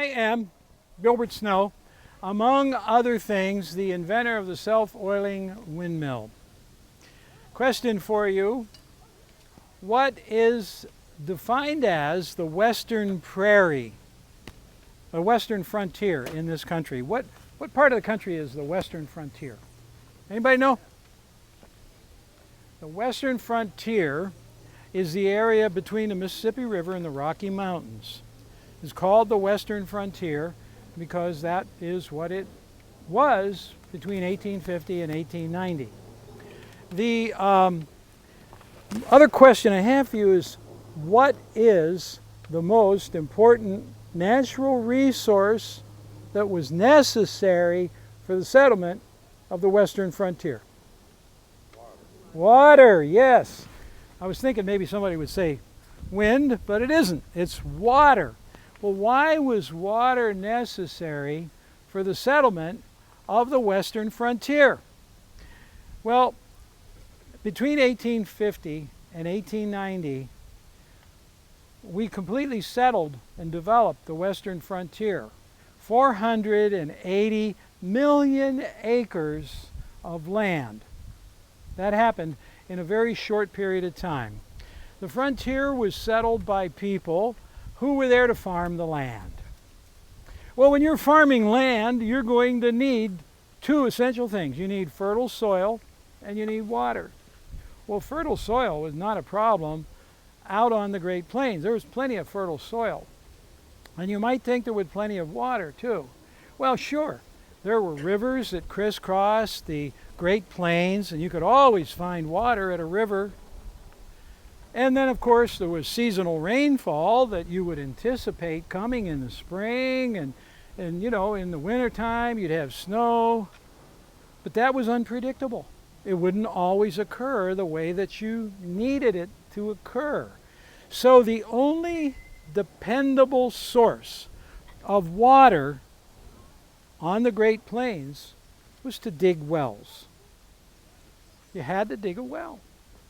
I am Gilbert Snow, among other things, the inventor of the self-oiling windmill. Question for you: what is defined as the western prairie, the western frontier in this country? What part of the country is the western frontier? Anybody know? The western frontier is the area between the Mississippi River and the Rocky Mountains. It's called the western frontier because that is what it was between 1850 and 1890. The other question I have for you is, what is the most important natural resource that was necessary for the settlement of the western frontier? Water, yes. I was thinking maybe somebody would say wind, but it isn't. It's water. Well, why was water necessary for the settlement of the western frontier? Well, between 1850 and 1890, we completely settled and developed the western frontier. 480 million acres of land. That happened in a very short period of time. The frontier was settled by people who were there to farm the land. Well, when you're farming land, you're going to need two essential things. You need fertile soil and you need water. Well, fertile soil was not a problem out on the Great Plains. There was plenty of fertile soil. And you might think there was plenty of water too. Well, sure. There were rivers that crisscrossed the Great Plains, and you could always find water at a river. And then, of course, there was seasonal rainfall that you would anticipate coming in the spring, and you know, in the wintertime you'd have snow. But that was unpredictable. It wouldn't always occur the way that you needed it to occur. So the only dependable source of water on the Great Plains was to dig wells. You had to dig a well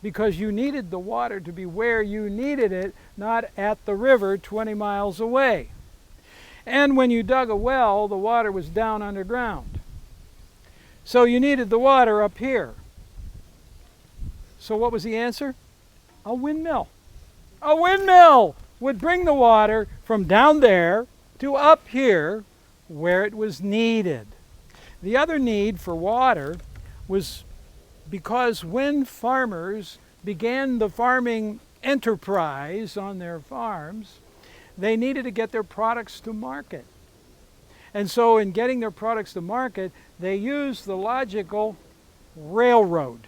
because you needed the water to be where you needed it, not at the river 20 miles away. And when you dug a well, the water was down underground. So you needed the water up here. So what was the answer? A windmill. A windmill would bring the water from down there to up here where it was needed. The other need for water was because when farmers began the farming enterprise on their farms, they needed to get their products to market. And so in getting their products to market, they used the logical railroad.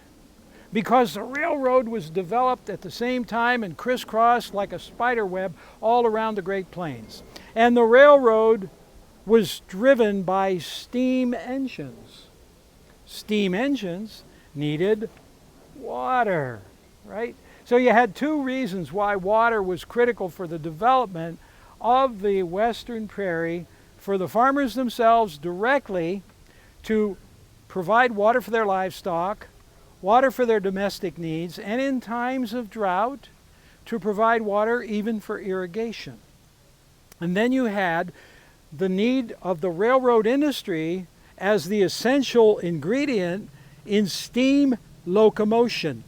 Because the railroad was developed at the same time and crisscrossed like a spider web all around the Great Plains. And the railroad was driven by steam engines. Steam engines needed water, right? So you had two reasons why water was critical for the development of the western prairie: for the farmers themselves directly to provide water for their livestock, water for their domestic needs, and in times of drought to provide water even for irrigation. And then you had the need of the railroad industry as the essential ingredient in steam locomotion.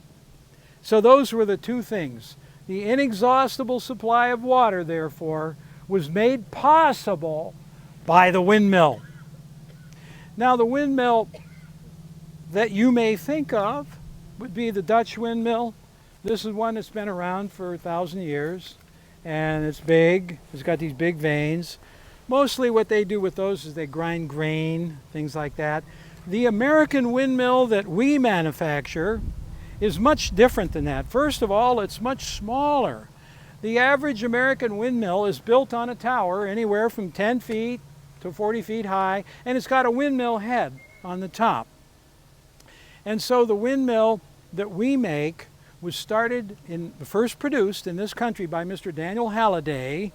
So those were the two things. The inexhaustible supply of water, therefore, was made possible by the windmill. Now, the windmill that you may think of would be the Dutch windmill. This is one that's been around for 1,000 years, and it's big. It's got these big vanes. Mostly what they do with those is they grind grain, things like that. The American windmill that we manufacture is much different than that. First of all, it's much smaller. The average American windmill is built on a tower anywhere from 10 feet to 40 feet high, and it's got a windmill head on the top. And so the windmill that we make was first produced in this country by Mr. Daniel Halliday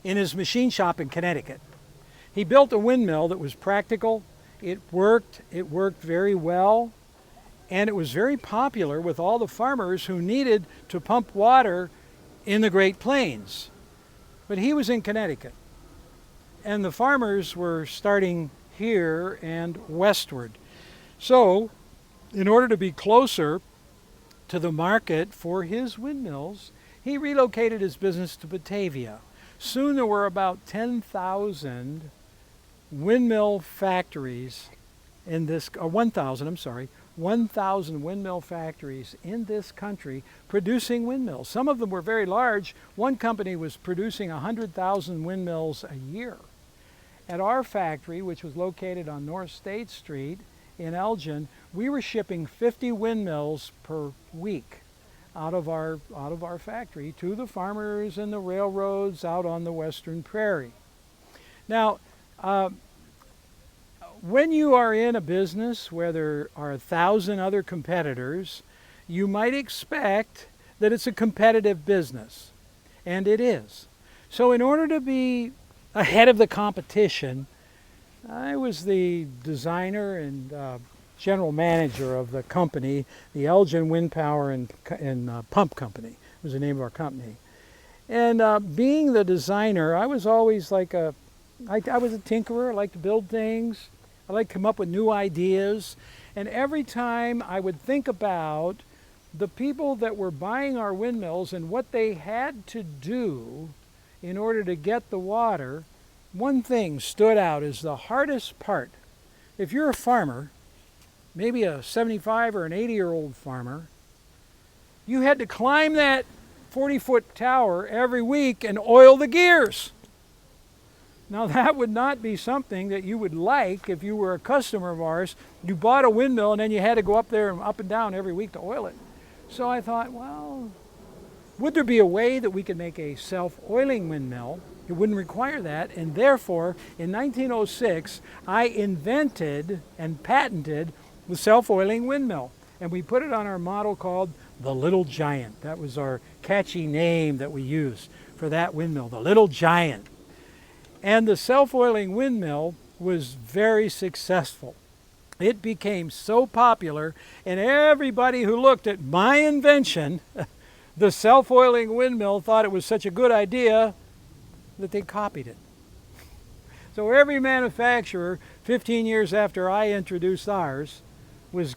in his machine shop in Connecticut. He built a windmill that was practical. It worked very well, and it was very popular with all the farmers who needed to pump water in the Great Plains. But he was in Connecticut. And the farmers were starting here and westward. So, in order to be closer to the market for his windmills, he relocated his business to Batavia. Soon there were about 10,000 windmill factories in this, 1,000 windmill factories in this country producing windmills. Some of them were very large. One company was producing 100,000 windmills a year. At our factory, which was located on North State Street in Elgin, we were shipping 50 windmills per week out of our factory to the farmers and the railroads out on the western prairie. Now, when you are in a business where there are 1,000 other competitors, you might expect that it's a competitive business, and it is. So in order to be ahead of the competition, I was the designer and general manager of the company, the Elgin Wind Power and Pump Company was the name of our company. And being the designer, I was always I was a tinkerer. I liked to build things. I like to come up with new ideas, and every time I would think about the people that were buying our windmills and what they had to do in order to get the water, one thing stood out as the hardest part. If you're a farmer, maybe a 75 or an 80-year-old farmer, you had to climb that 40-foot tower every week and oil the gears. Now that would not be something that you would like if you were a customer of ours. You bought a windmill and then you had to go up there and up and down every week to oil it. So I thought, well, would there be a way that we could make a self-oiling windmill? It wouldn't require that, and therefore in 1906 I invented and patented the self-oiling windmill, and we put it on our model called the Little Giant. That was our catchy name that we used for that windmill, the Little Giant. And the self-oiling windmill was very successful. It became so popular, and everybody who looked at my invention, the self-oiling windmill, thought it was such a good idea that they copied it. So every manufacturer, 15 years after I introduced ours, was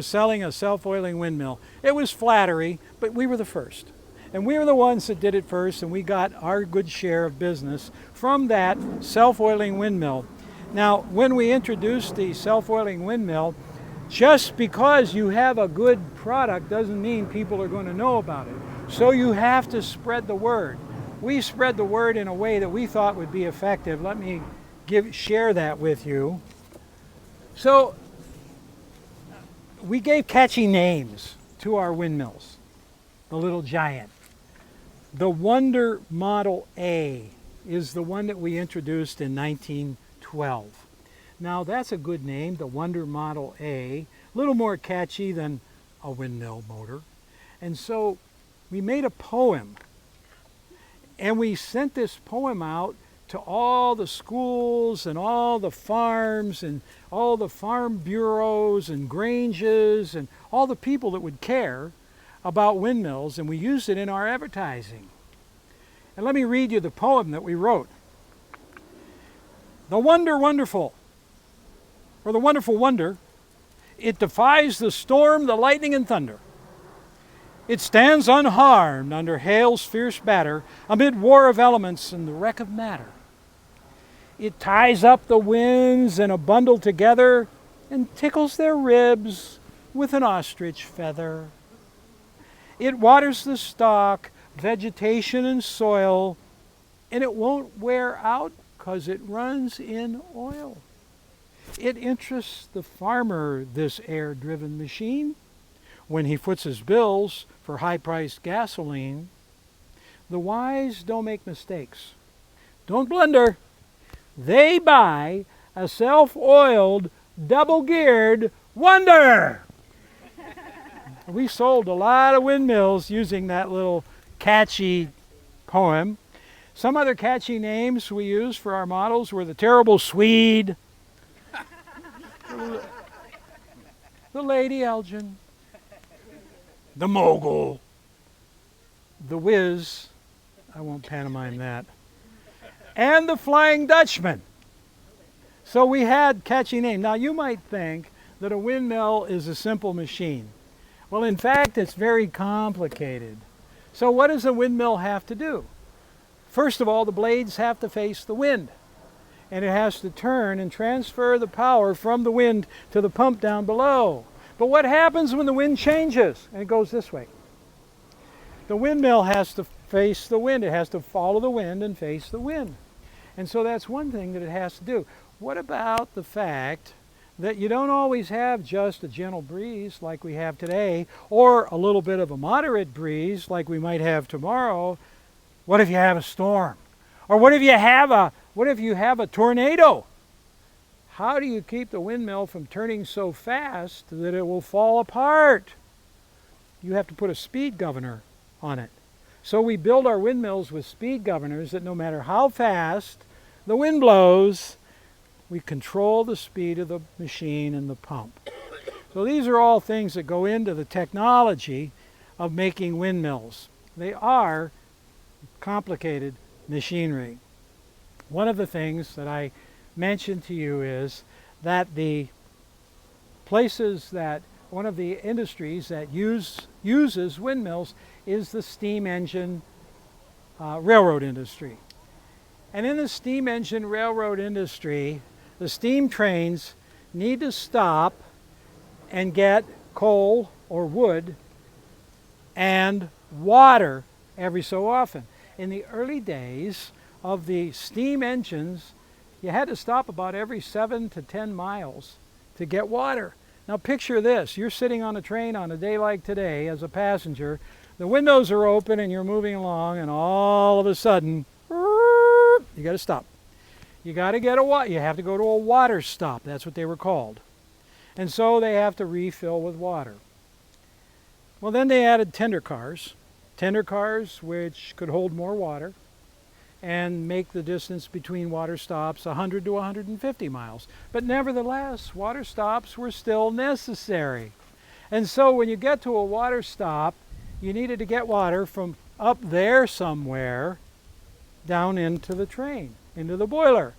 selling a self-oiling windmill. It was flattery, but we were the first. And we were the ones that did it first, and we got our good share of business from that self-oiling windmill. Now, when we introduced the self-oiling windmill, just because you have a good product doesn't mean people are going to know about it. So you have to spread the word. We spread the word in a way that we thought would be effective. Let me share that with you. So we gave catchy names to our windmills. The Little Giant. The Wonder Model A is the one that we introduced in 1912. Now that's a good name, the Wonder Model A, a little more catchy than a windmill motor. And so we made a poem, and we sent this poem out to all the schools and all the farms and all the farm bureaus and granges and all the people that would care about windmills, and we used it in our advertising. And let me read you the poem that we wrote. The Wonder Wonderful, or the Wonderful Wonder, it defies the storm, the lightning and thunder. It stands unharmed under hail's fierce batter, amid war of elements and the wreck of matter. It ties up the winds in a bundle together and tickles their ribs with an ostrich feather. It waters the stock, vegetation and soil, and it won't wear out because it runs in oil. It interests the farmer, this air-driven machine, when he foots his bills for high-priced gasoline. The wise don't make mistakes. Don't blunder. They buy a self-oiled, double-geared Wonder. We sold a lot of windmills using that little catchy poem. Some other catchy names we used for our models were the Terrible Swede, the Lady Elgin, the Mogul, the Whiz. I won't pantomime that. and the Flying Dutchman. So we had catchy names. Now you might think that a windmill is a simple machine. Well, in fact, it's very complicated. So what does a windmill have to do? First of all, the blades have to face the wind, and it has to turn and transfer the power from the wind to the pump down below. But what happens when the wind changes and it goes this way? The windmill has to face the wind. It has to follow the wind and face the wind. And so that's one thing that it has to do. What about the fact that you don't always have just a gentle breeze like we have today, or a little bit of a moderate breeze like we might have tomorrow? What if you have a storm? Or what if you have a tornado? How do you keep the windmill from turning so fast that it will fall apart? You have to put a speed governor on it. So we build our windmills with speed governors that no matter how fast the wind blows, we control the speed of the machine and the pump. So these are all things that go into the technology of making windmills. They are complicated machinery. One of the things that I mentioned to you is that one of the industries that uses windmills is the steam engine railroad industry. And in the steam engine railroad industry, the steam trains need to stop and get coal or wood and water every so often. In the early days of the steam engines, you had to stop about every 7 to 10 miles to get water. Now picture this, you're sitting on a train on a day like today as a passenger, the windows are open and you're moving along, and all of a sudden, you got to stop. You got to get you have to go to a water stop. That's what they were called. And so they have to refill with water. Well, then they added tender cars which could hold more water and make the distance between water stops 100 to 150 miles. But nevertheless, water stops were still necessary. And so when you get to a water stop, you needed to get water from up there somewhere down into the train, into the boiler.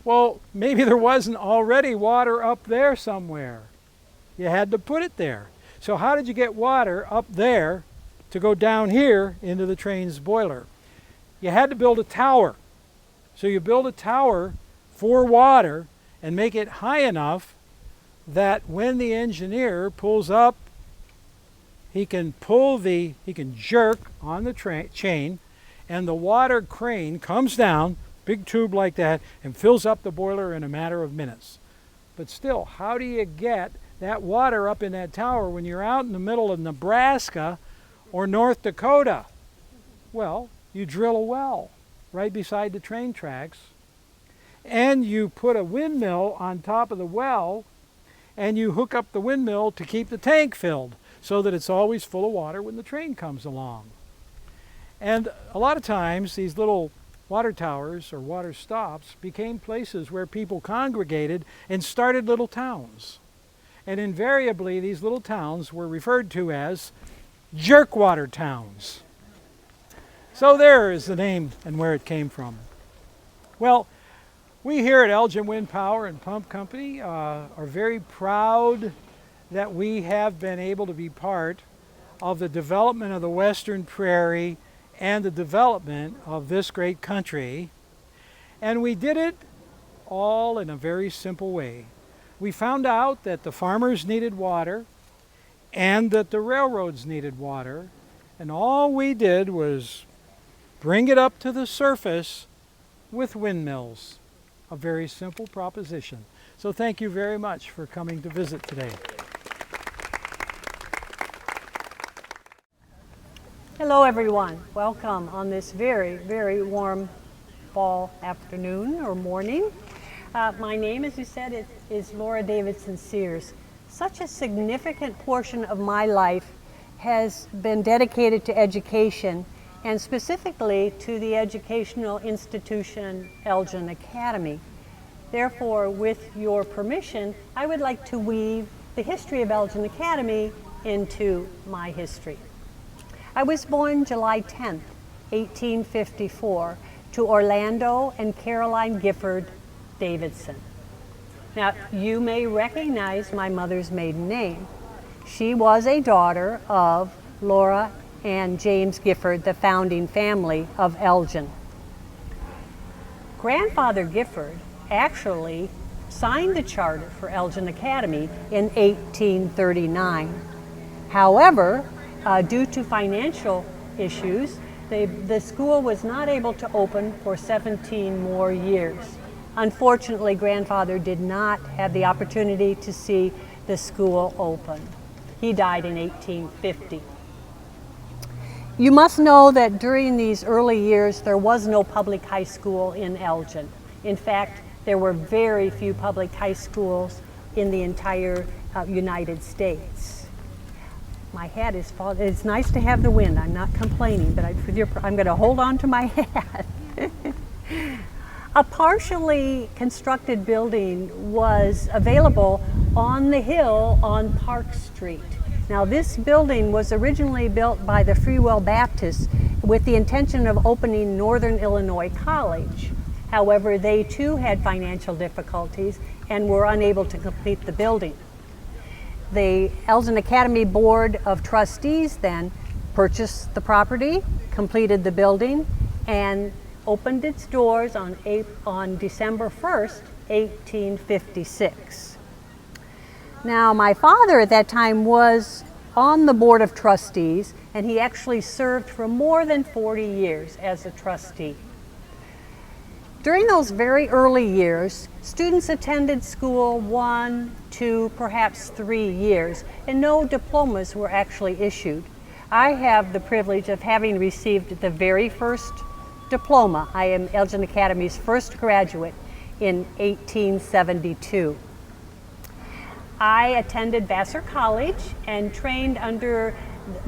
Well, maybe there wasn't already water up there somewhere. You had to put it there. So how did you get water up there to go down here into the train's boiler? You had to build a tower. So you build a tower for water and make it high enough that when the engineer pulls up, he can jerk on the chain, and the water crane comes down, big tube like that, and fills up the boiler in a matter of minutes. But still, how do you get that water up in that tower when you're out in the middle of Nebraska or North Dakota? Well, you drill a well right beside the train tracks, and you put a windmill on top of the well, and you hook up the windmill to keep the tank filled so that it's always full of water when the train comes along. And a lot of times these little water towers or water stops became places where people congregated and started little towns. And invariably these little towns were referred to as jerkwater towns. So there is the name and where it came from. Well, we here at Elgin Wind Power and Pump Company are very proud that we have been able to be part of the development of the Western Prairie and the development of this great country. And we did it all in a very simple way. We found out that the farmers needed water and that the railroads needed water, and all we did was bring it up to the surface with windmills. A very simple proposition. So thank you very much for coming to visit today. Hello everyone, welcome on this very, very warm fall afternoon or morning. My name, as you said, is Laura Davidson Sears. Such a significant portion of my life has been dedicated to education, and specifically to the educational institution Elgin Academy. Therefore, with your permission, I would like to weave the history of Elgin Academy into my history. I was born July 10th, 1854, to Orlando and Caroline Gifford Davidson. Now, you may recognize my mother's maiden name. She was a daughter of Laura and James Gifford, the founding family of Elgin. Grandfather Gifford actually signed the charter for Elgin Academy in 1839. However, due to financial issues, the school was not able to open for 17 more years. Unfortunately, grandfather did not have the opportunity to see the school open. He died in 1850. You must know that during these early years, there was no public high school in Elgin. In fact, there were very few public high schools in the entire United States. My hat is falling. It's nice to have the wind. I'm not complaining, but I'm going to hold on to my hat. A partially constructed building was available on the hill on Park Street. Now, this building was originally built by the Freewell Baptists with the intention of opening Northern Illinois College. However, they too had financial difficulties and were unable to complete the building. The Elgin Academy Board of Trustees then purchased the property, completed the building, and opened its doors on December 1st, 1856. Now, my father at that time was on the Board of Trustees, and he actually served for more than 40 years as a trustee. During those very early years, students attended school 1, 2, perhaps 3 years, and no diplomas were actually issued. I have the privilege of having received the very first diploma. I am Elgin Academy's first graduate in 1872. I attended Vassar College and trained under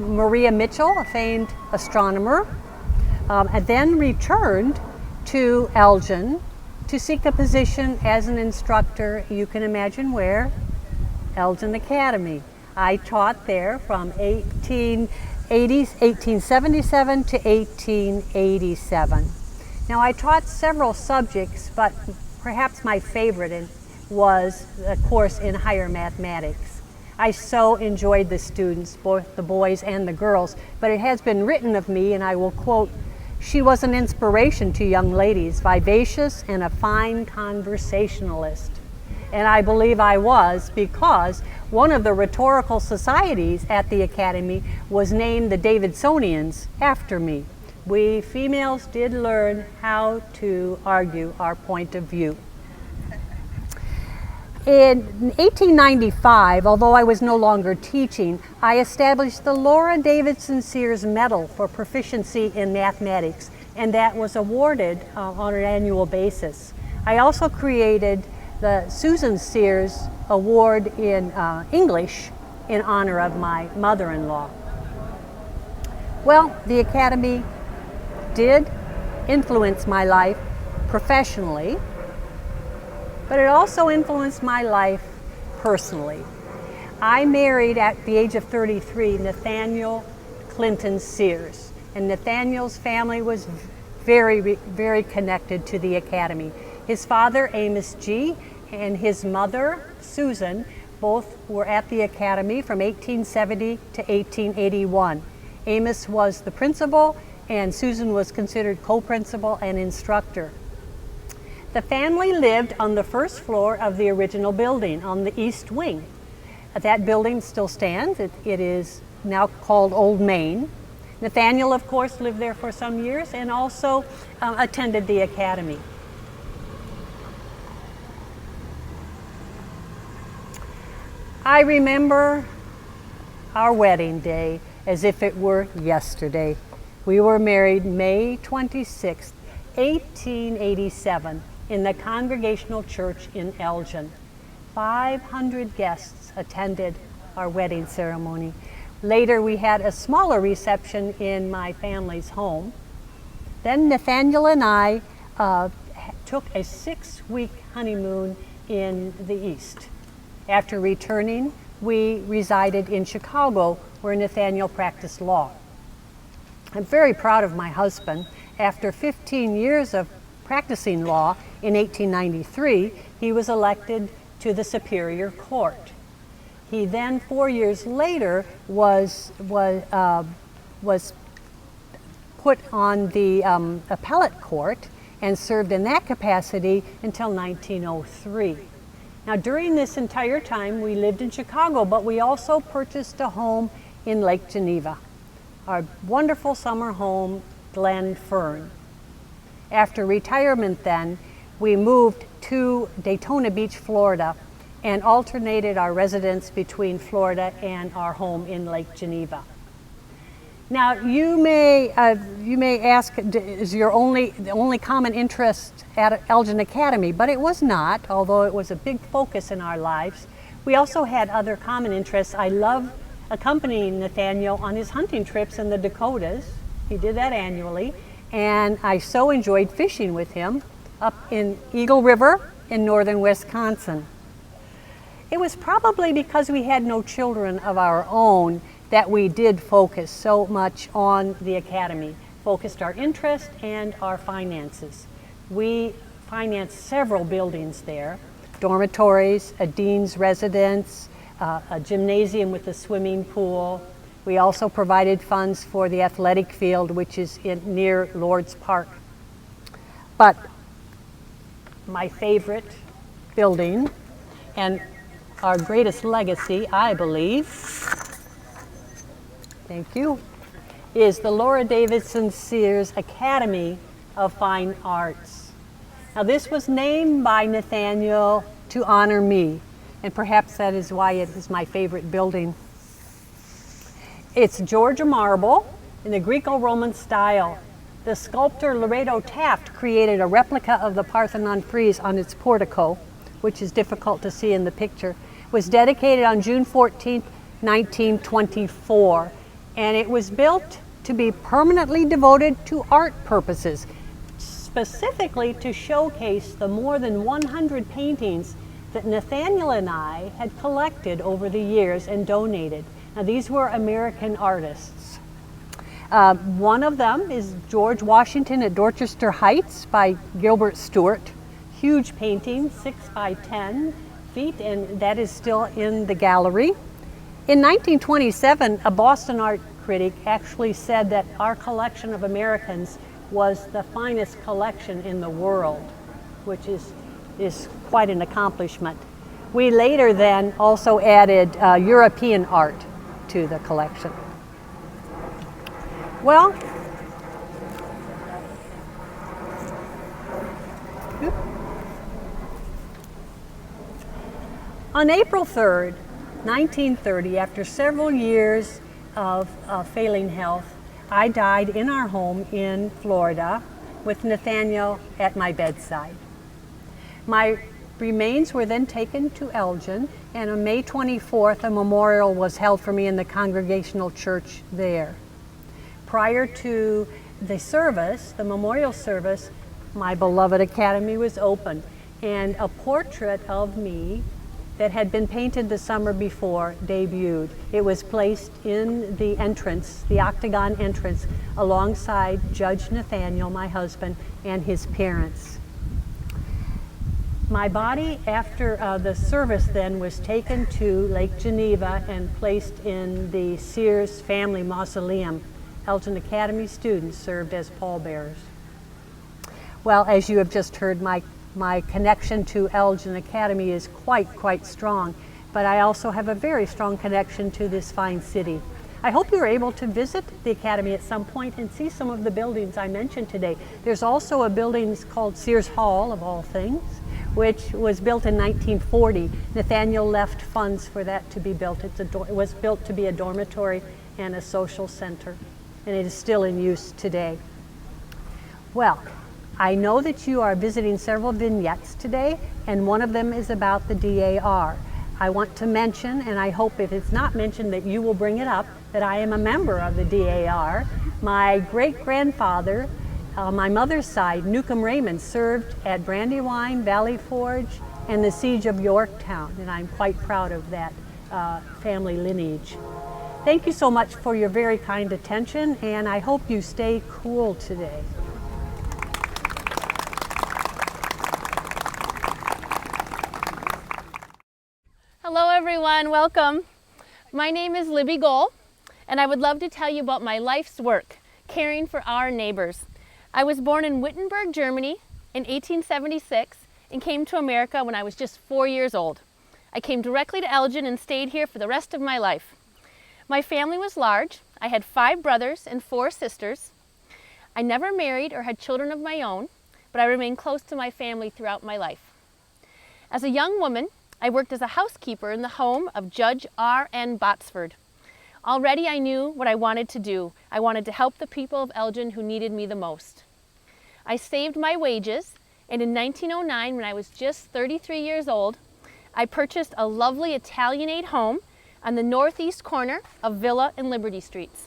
Maria Mitchell, a famed astronomer, and then returned to Elgin to seek a position as an instructor. You can imagine where? Elgin Academy. I taught there from 1877 to 1887. Now, I taught several subjects, but perhaps my favorite was a course in higher mathematics. I so enjoyed the students, both the boys and the girls, but it has been written of me, and I will quote, "She was an inspiration to young ladies, vivacious and a fine conversationalist." And I believe I was, because one of the rhetorical societies at the Academy was named the Davidsonians after me. We females did learn how to argue our point of view. In 1895, although I was no longer teaching, I established the Laura Davidson Sears Medal for Proficiency in Mathematics, and that was awarded on an annual basis. I also created the Susan Sears Award in English in honor of my mother-in-law. Well, the Academy did influence my life professionally, but it also influenced my life personally. I married at the age of 33 Nathaniel Clinton Sears, and Nathaniel's family was very connected to the Academy. His father, Amos G., and his mother, Susan, both were at the Academy from 1870 to 1881. Amos was the principal, and Susan was considered co-principal and instructor. The family lived on the first floor of the original building on the east wing. That building still stands. It is now called Old Main. Nathaniel, of course, lived there for some years and also attended the Academy. I remember our wedding day as if it were yesterday. We were married May 26, 1887. In the Congregational Church in Elgin. 500 guests attended our wedding ceremony. Later, we had a smaller reception in my family's home. Then Nathaniel and I took a 6-week honeymoon in the East. After returning, we resided in Chicago, where Nathaniel practiced law. I'm very proud of my husband, after 15 years of practicing law in 1893, he was elected to the Superior Court. He then, 4 years later, was put on the appellate court and served in that capacity until 1903. Now, during this entire time, we lived in Chicago, but we also purchased a home in Lake Geneva, our wonderful summer home, Glen Fern. After retirement then, we moved to Daytona Beach, Florida, and alternated our residence between Florida and our home in Lake Geneva. Now, you may ask, is the only common interest at Elgin Academy? But it was not, although it was a big focus in our lives. We also had other common interests. I love accompanying Nathaniel on his hunting trips in the Dakotas. He did that annually. And I so enjoyed fishing with him up in Eagle River in northern Wisconsin. It was probably because we had no children of our own that we did focus so much on the academy, focused our interest and our finances. We financed several buildings there, dormitories, a dean's residence, a gymnasium with a swimming pool. We also provided funds for the athletic field, which is near Lord's Park. But my favorite building and our greatest legacy, I believe, thank you, is the Laura Davidson Sears Academy of Fine Arts. Now, this was named by Nathaniel to honor me, and perhaps that is why it is my favorite building. It's Georgia marble in the Greco-Roman style. The sculptor Loreto Taft created a replica of the Parthenon frieze on its portico, which is difficult to see in the picture. It was dedicated on June 14, 1924, and it was built to be permanently devoted to art purposes, specifically to showcase the more than 100 paintings that Nathaniel and I had collected over the years and donated. Now, these were American artists. One of them is George Washington at Dorchester Heights by Gilbert Stuart. Huge painting, 6 by 10 feet, and that is still in the gallery. In 1927, a Boston art critic actually said that our collection of Americans was the finest collection in the world, which is quite an accomplishment. We later then also added European art to the collection. Well, on April 3rd, 1930, after several years of failing health, I died in our home in Florida with Nathaniel at my bedside. My remains were then taken to Elgin, and on May 24th, a memorial was held for me in the Congregational Church there. Prior to the service, the memorial service, my beloved academy was opened, and a portrait of me that had been painted the summer before debuted. It was placed in the entrance, the octagon entrance, alongside Judge Nathaniel, my husband, and his parents. My body, after the service then, was taken to Lake Geneva and placed in the Sears Family Mausoleum. Elgin Academy students served as pallbearers. Well, as you have just heard, my connection to Elgin Academy is quite strong, but I also have a very strong connection to this fine city. I hope you're able to visit the Academy at some point and see some of the buildings I mentioned today. There's also a building called Sears Hall, of all things, which was built in 1940. Nathaniel left funds for that to be built. It was built to be a dormitory and a social center, and it is still in use today. Well, I know that you are visiting several vignettes today, and one of them is about the DAR. I want to mention, and I hope if it's not mentioned that you will bring it up, that I am a member of the DAR. My great-grandfather, my mother's side, Newcomb Raymond, served at Brandywine, Valley Forge, and the Siege of Yorktown, and I'm quite proud of that family lineage. Thank you so much for your very kind attention, and I hope you stay cool today. Hello everyone, welcome. My name is Libby Gohl, and I would love to tell you about my life's work, caring for our neighbors. I was born in Wittenberg, Germany in 1876 and came to America when I was just 4 years old. I came directly to Elgin and stayed here for the rest of my life. My family was large. I had 5 brothers and 4 sisters. I never married or had children of my own, but I remained close to my family throughout my life. As a young woman, I worked as a housekeeper in the home of Judge R.N. Botsford. Already I knew what I wanted to do. I wanted to help the people of Elgin who needed me the most. I saved my wages, and in 1909, when I was just 33 years old, I purchased a lovely Italianate home on the northeast corner of Villa and Liberty Streets.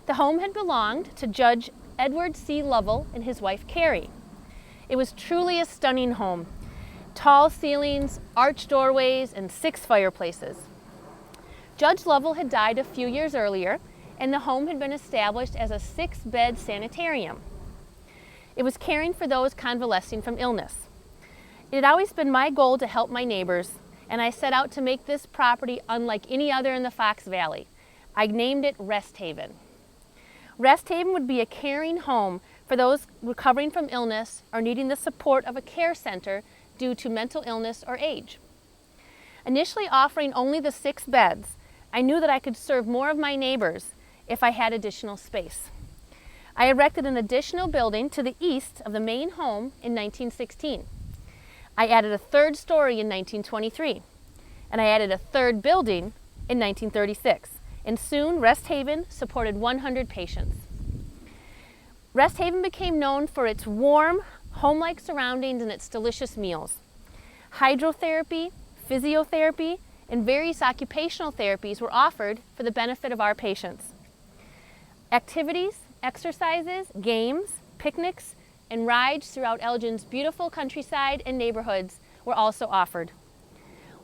The home had belonged to Judge Edward C. Lovell and his wife Carrie. It was truly a stunning home. Tall ceilings, arched doorways, and 6 fireplaces. Judge Lovell had died a few years earlier, and the home had been established as a 6-bed sanitarium. It was caring for those convalescing from illness. It had always been my goal to help my neighbors, and I set out to make this property unlike any other in the Fox Valley. I named it Rest Haven. Rest Haven would be a caring home for those recovering from illness or needing the support of a care center due to mental illness or age. Initially offering only the 6 beds, I knew that I could serve more of my neighbors if I had additional space. I erected an additional building to the east of the main home in 1916. I added a 3rd story in 1923, and I added a 3rd building in 1936, and soon Rest Haven supported 100 patients. Rest Haven became known for its warm, home-like surroundings and its delicious meals. Hydrotherapy, physiotherapy, and various occupational therapies were offered for the benefit of our patients. Activities, exercises, games, picnics, and rides throughout Elgin's beautiful countryside and neighborhoods were also offered.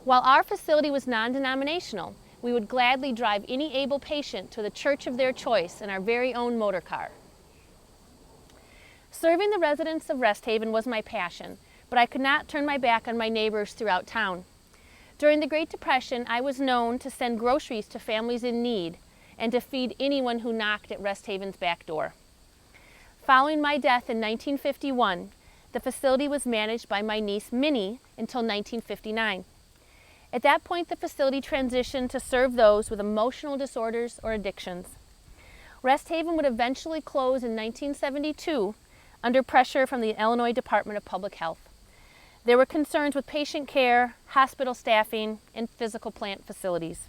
While our facility was non-denominational, we would gladly drive any able patient to the church of their choice in our very own motor car. Serving the residents of Rest Haven was my passion, but I could not turn my back on my neighbors throughout town. During the Great Depression, I was known to send groceries to families in need and to feed anyone who knocked at Rest Haven's back door. Following my death in 1951, the facility was managed by my niece Minnie until 1959. At that point, the facility transitioned to serve those with emotional disorders or addictions. Rest Haven would eventually close in 1972 under pressure from the Illinois Department of Public Health. There were concerns with patient care, hospital staffing, and physical plant facilities.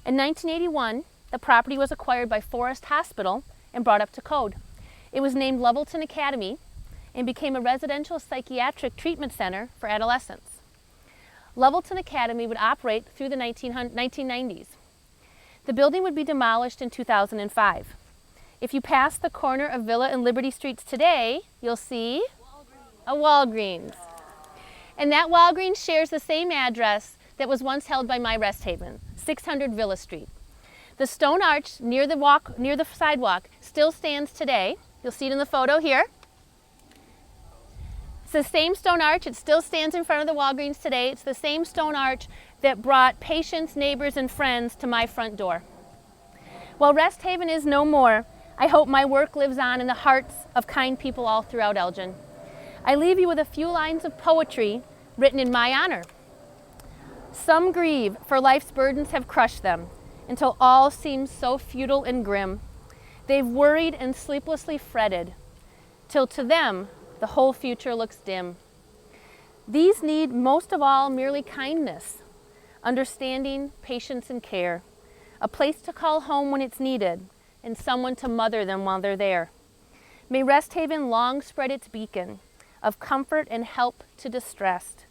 In 1981, the property was acquired by Forest Hospital and brought up to code. It was named Levelton Academy and became a residential psychiatric treatment center for adolescents. Levelton Academy would operate through the 1990s. The building would be demolished in 2005. If you pass the corner of Villa and Liberty Streets today, you'll see a Walgreens. And that Walgreens shares the same address that was once held by my Rest Haven, 600 Villa Street. The stone arch near the sidewalk still stands today. You'll see it in the photo here. It's the same stone arch. It still stands in front of the Walgreens today. It's the same stone arch that brought patients, neighbors, and friends to my front door. While Rest Haven is no more, I hope my work lives on in the hearts of kind people all throughout Elgin. I leave you with a few lines of poetry written in my honor. Some grieve, for life's burdens have crushed them, until all seems so futile and grim. They've worried and sleeplessly fretted, till to them the whole future looks dim. These need most of all merely kindness, understanding, patience, and care, a place to call home when it's needed, and someone to mother them while they're there. May Rest Haven long spread its beacon of comfort and help to distressed.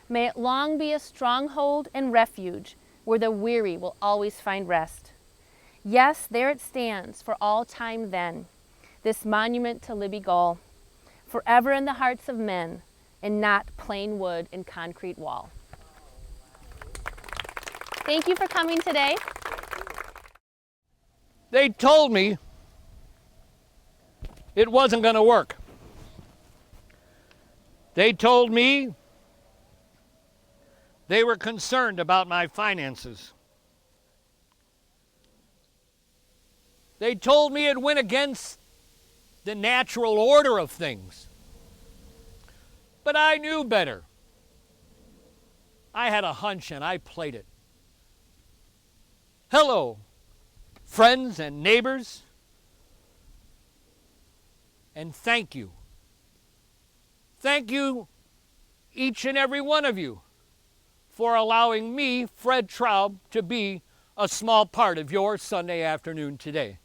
May it long be a stronghold and refuge where the weary will always find rest. Yes, there it stands for all time then, this monument to Libby Gohl, forever in the hearts of men and not plain wood and concrete wall. Thank you for coming today. They told me it wasn't going to work. They told me They were concerned about my finances. They told me it went against the natural order of things. But I knew better. I had a hunch and I played it. Hello, friends and neighbors, and thank you. Thank you, each and every one of you, for allowing me, Fred Traub, to be a small part of your Sunday afternoon today.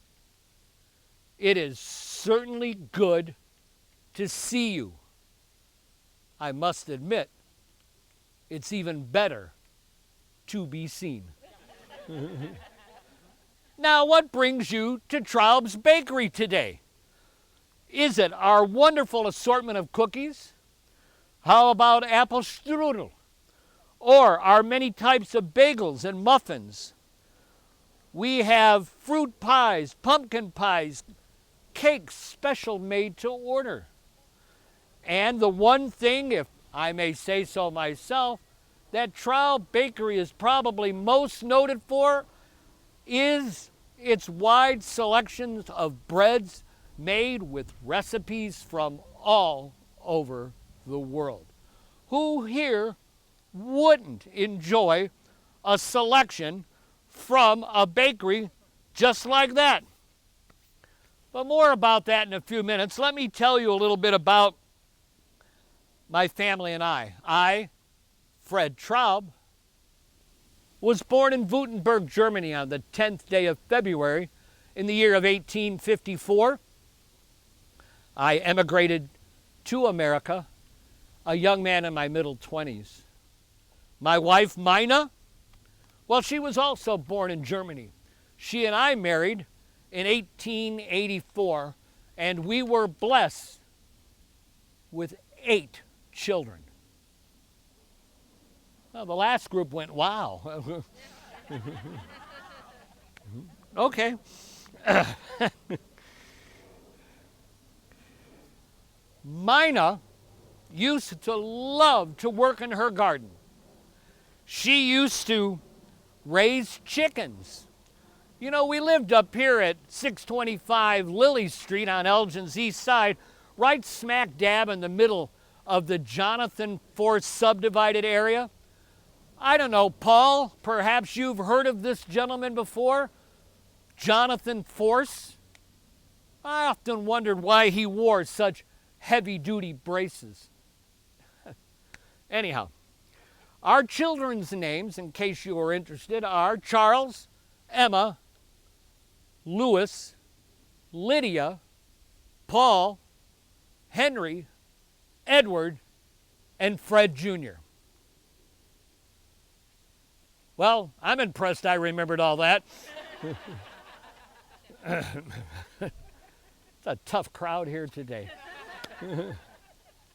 It is certainly good to see you. I must admit, it's even better to be seen. Now, what brings you to Traub's Bakery today? Is it our wonderful assortment of cookies? How about apple strudel? Or our many types of bagels and muffins? We have fruit pies, pumpkin pies, cakes special made to order. And the one thing, if I may say so myself, that Traub Bakery is probably most noted for is its wide selections of breads made with recipes from all over the world. Who here wouldn't enjoy a selection from a bakery just like that? But more about that in a few minutes. Let me tell you a little bit about my family and I. I, Fred Traub, was born in Württemberg, Germany on the 10th day of February in the year of 1854. I emigrated to America, a young man in my middle 20s. My wife, Mina, well, she was also born in Germany. She and I married in 1884, and we were blessed with 8 children. Well, the last group went, wow. Okay. Mina used to love to work in her garden. She used to raise chickens. You know, we lived up here at 625 Lily Street on Elgin's east side, right smack dab in the middle of the Jonathan Force subdivided area. I don't know, Paul, perhaps you've heard of this gentleman before? Jonathan Force? I often wondered why he wore such heavy-duty braces. Anyhow, our children's names, in case you are interested, are Charles, Emma, Louis, Lydia, Paul, Henry, Edward, and Fred Jr. Well, I'm impressed I remembered all that. It's a tough crowd here today.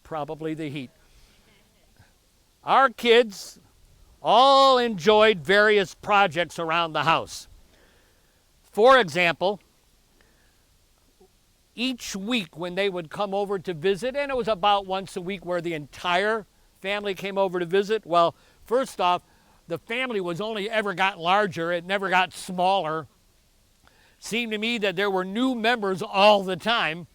Probably the heat. Our kids all enjoyed various projects around the house. For example, each week when they would come over to visit, and it was about once a week where the entire family came over to visit, well, first off, the family was only ever got larger, it never got smaller. Seemed to me that there were new members all the time.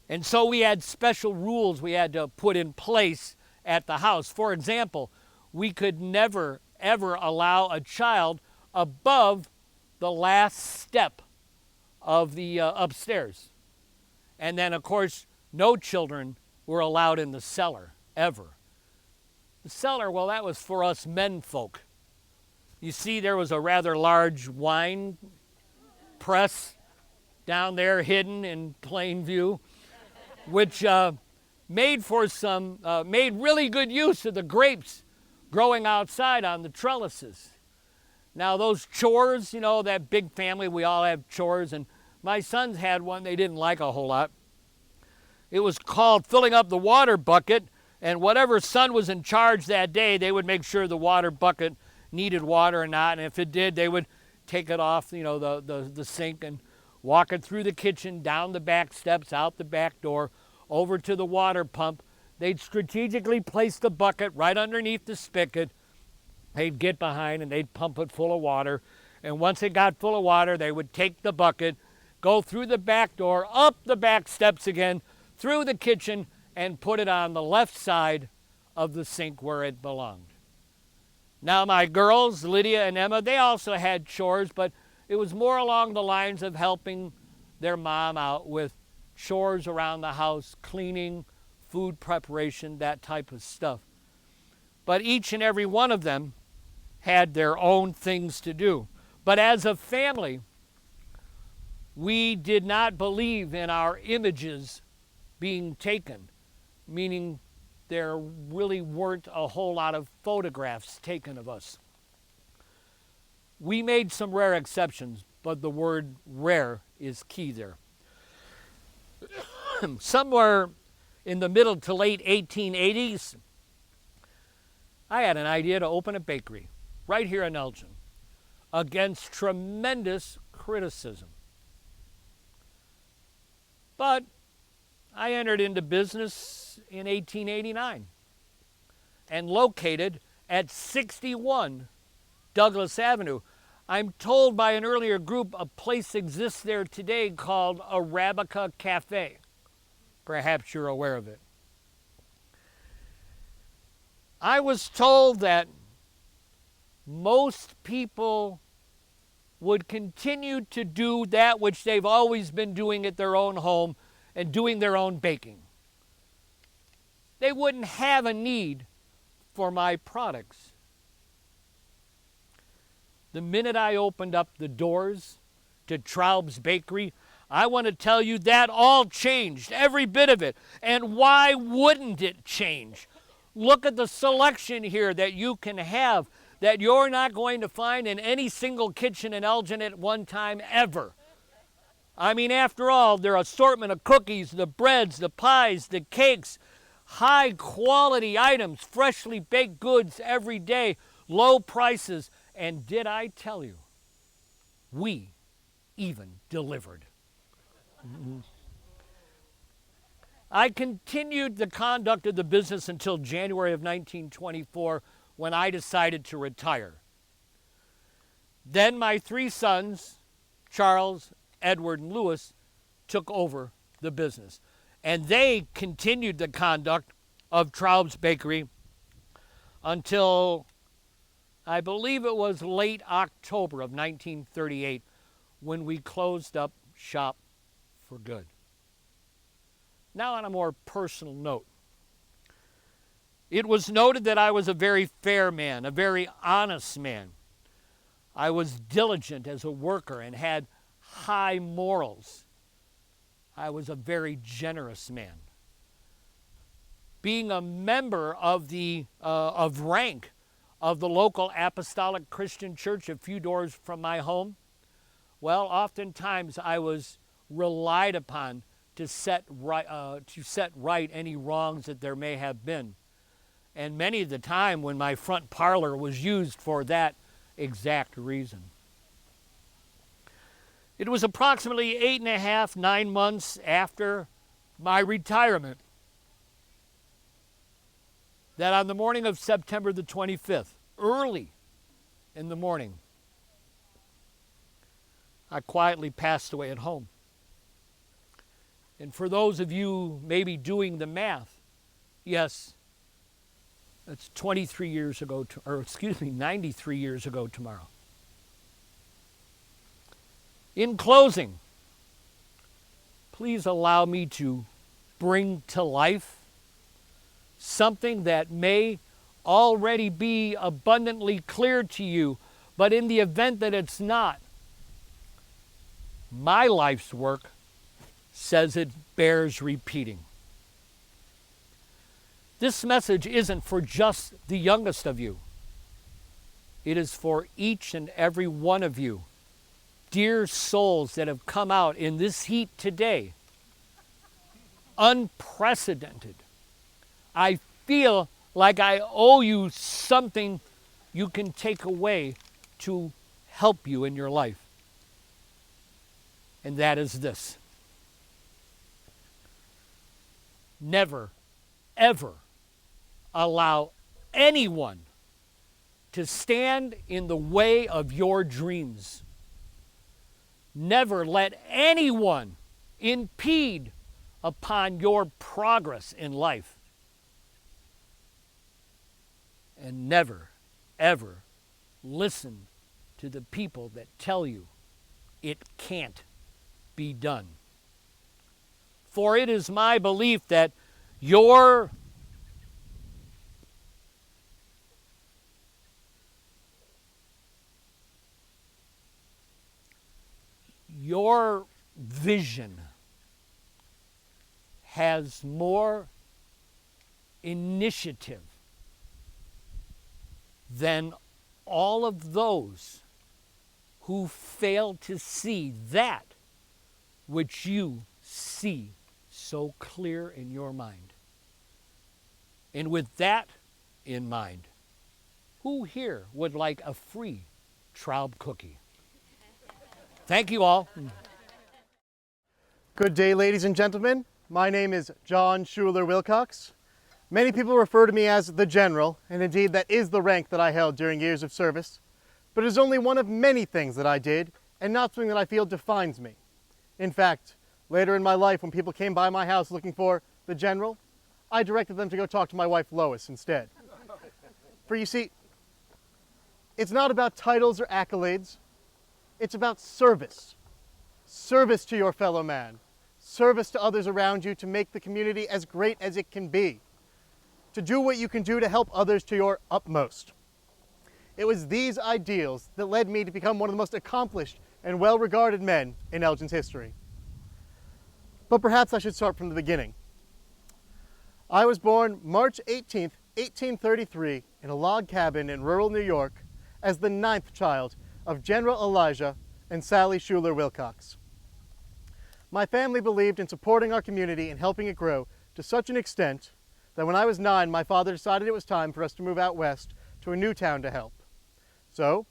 And so we had special rules we had to put in place at the house. For example, we could never, ever allow a child above the last step of the upstairs. And then, of course, no children were allowed in the cellar, ever. The cellar, well, that was for us men folk. You see, there was a rather large wine press down there hidden in plain view, which made really good use of the grapes growing outside on the trellises. Now those chores, you know, that big family, we all have chores, and my sons had one they didn't like a whole lot. It was called filling up the water bucket, and whatever son was in charge that day, they would make sure the water bucket needed water or not, and if it did, they would take it off, you know, the sink and walk it through the kitchen, down the back steps, out the back door, over to the water pump, they'd strategically place the bucket right underneath the spigot. They'd get behind and they'd pump it full of water. And once it got full of water, they would take the bucket, go through the back door, up the back steps again, through the kitchen, and put it on the left side of the sink where it belonged. Now my girls, Lydia and Emma, they also had chores, but it was more along the lines of helping their mom out with chores around the house, cleaning, food preparation, that type of stuff. But each and every one of them had their own things to do. But as a family, we did not believe in our images being taken, meaning there really weren't a whole lot of photographs taken of us. We made some rare exceptions, but the word rare is key there. Somewhere in the middle to late 1880s, I had an idea to open a bakery right here in Elgin against tremendous criticism. But I entered into business in 1889 and located at 61 Douglas Avenue. I'm told by an earlier group a place exists there today called Arabica Cafe. Perhaps you're aware of it. I was told that most people would continue to do that which they've always been doing at their own home and doing their own baking. They wouldn't have a need for my products. The minute I opened up the doors to Traub's Bakery, I want to tell you that all changed, every bit of it. And why wouldn't it change? Look at the selection here that you can have that you're not going to find in any single kitchen in Elgin at one time ever. I mean, after all, their assortment of cookies, the breads, the pies, the cakes, high quality items, freshly baked goods every day, low prices, and did I tell you, we even delivered. I continued the conduct of the business until January of 1924 when I decided to retire. Then my three sons, Charles, Edward, and Louis, took over the business. And they continued the conduct of Traub's Bakery until I believe it was late October of 1938 when we closed up shop for good. Now on a more personal note, it was noted that I was a very fair man, a very honest man. I was diligent as a worker and had high morals. I was a very generous man. Being a member of rank of the local Apostolic Christian Church a few doors from my home, well, oftentimes I was relied upon to set right any wrongs that there may have been. And many of the time when my front parlor was used for that exact reason. It was approximately 8.5, 9 months after my retirement that on the morning of September the 25th, early in the morning, I quietly passed away at home. And for those of you maybe doing the math, yes, that's 93 years ago, 93 years ago tomorrow. In closing, please allow me to bring to life something that may already be abundantly clear to you, but in the event that it's not, my life's work says it bears repeating. This message isn't for just the youngest of you. It is for each and every one of you, dear souls that have come out in this heat today. Unprecedented. I feel like I owe you something you can take away to help you in your life. And that is this. Never, ever allow anyone to stand in the way of your dreams. Never let anyone impede upon your progress in life. And never, ever listen to the people that tell you it can't be done. For it is my belief that your vision has more initiative than all of those who fail to see that which you see so clear in your mind. And with that in mind, who here would like a free Traub cookie? Thank you all. Good day, ladies and gentlemen. My name is John Schuler Wilcox. Many people refer to me as the General, and indeed that is the rank that I held during years of service. But it is only one of many things that I did, and not something that I feel defines me. In fact, later in my life, when people came by my house looking for the General, I directed them to go talk to my wife Lois instead. For you see, it's not about titles or accolades. It's about service. Service to your fellow man. Service to others around you to make the community as great as it can be. To do what you can do to help others to your utmost. It was these ideals that led me to become one of the most accomplished and well-regarded men in Elgin's history. But perhaps I should start from the beginning. I was born March 18th, 1833 in a log cabin in rural New York as the 9th child of General Elijah and Sally Schuler Wilcox. My family believed in supporting our community and helping it grow to such an extent that when I was 9, my father decided it was time for us to move out west to a new town to help. So,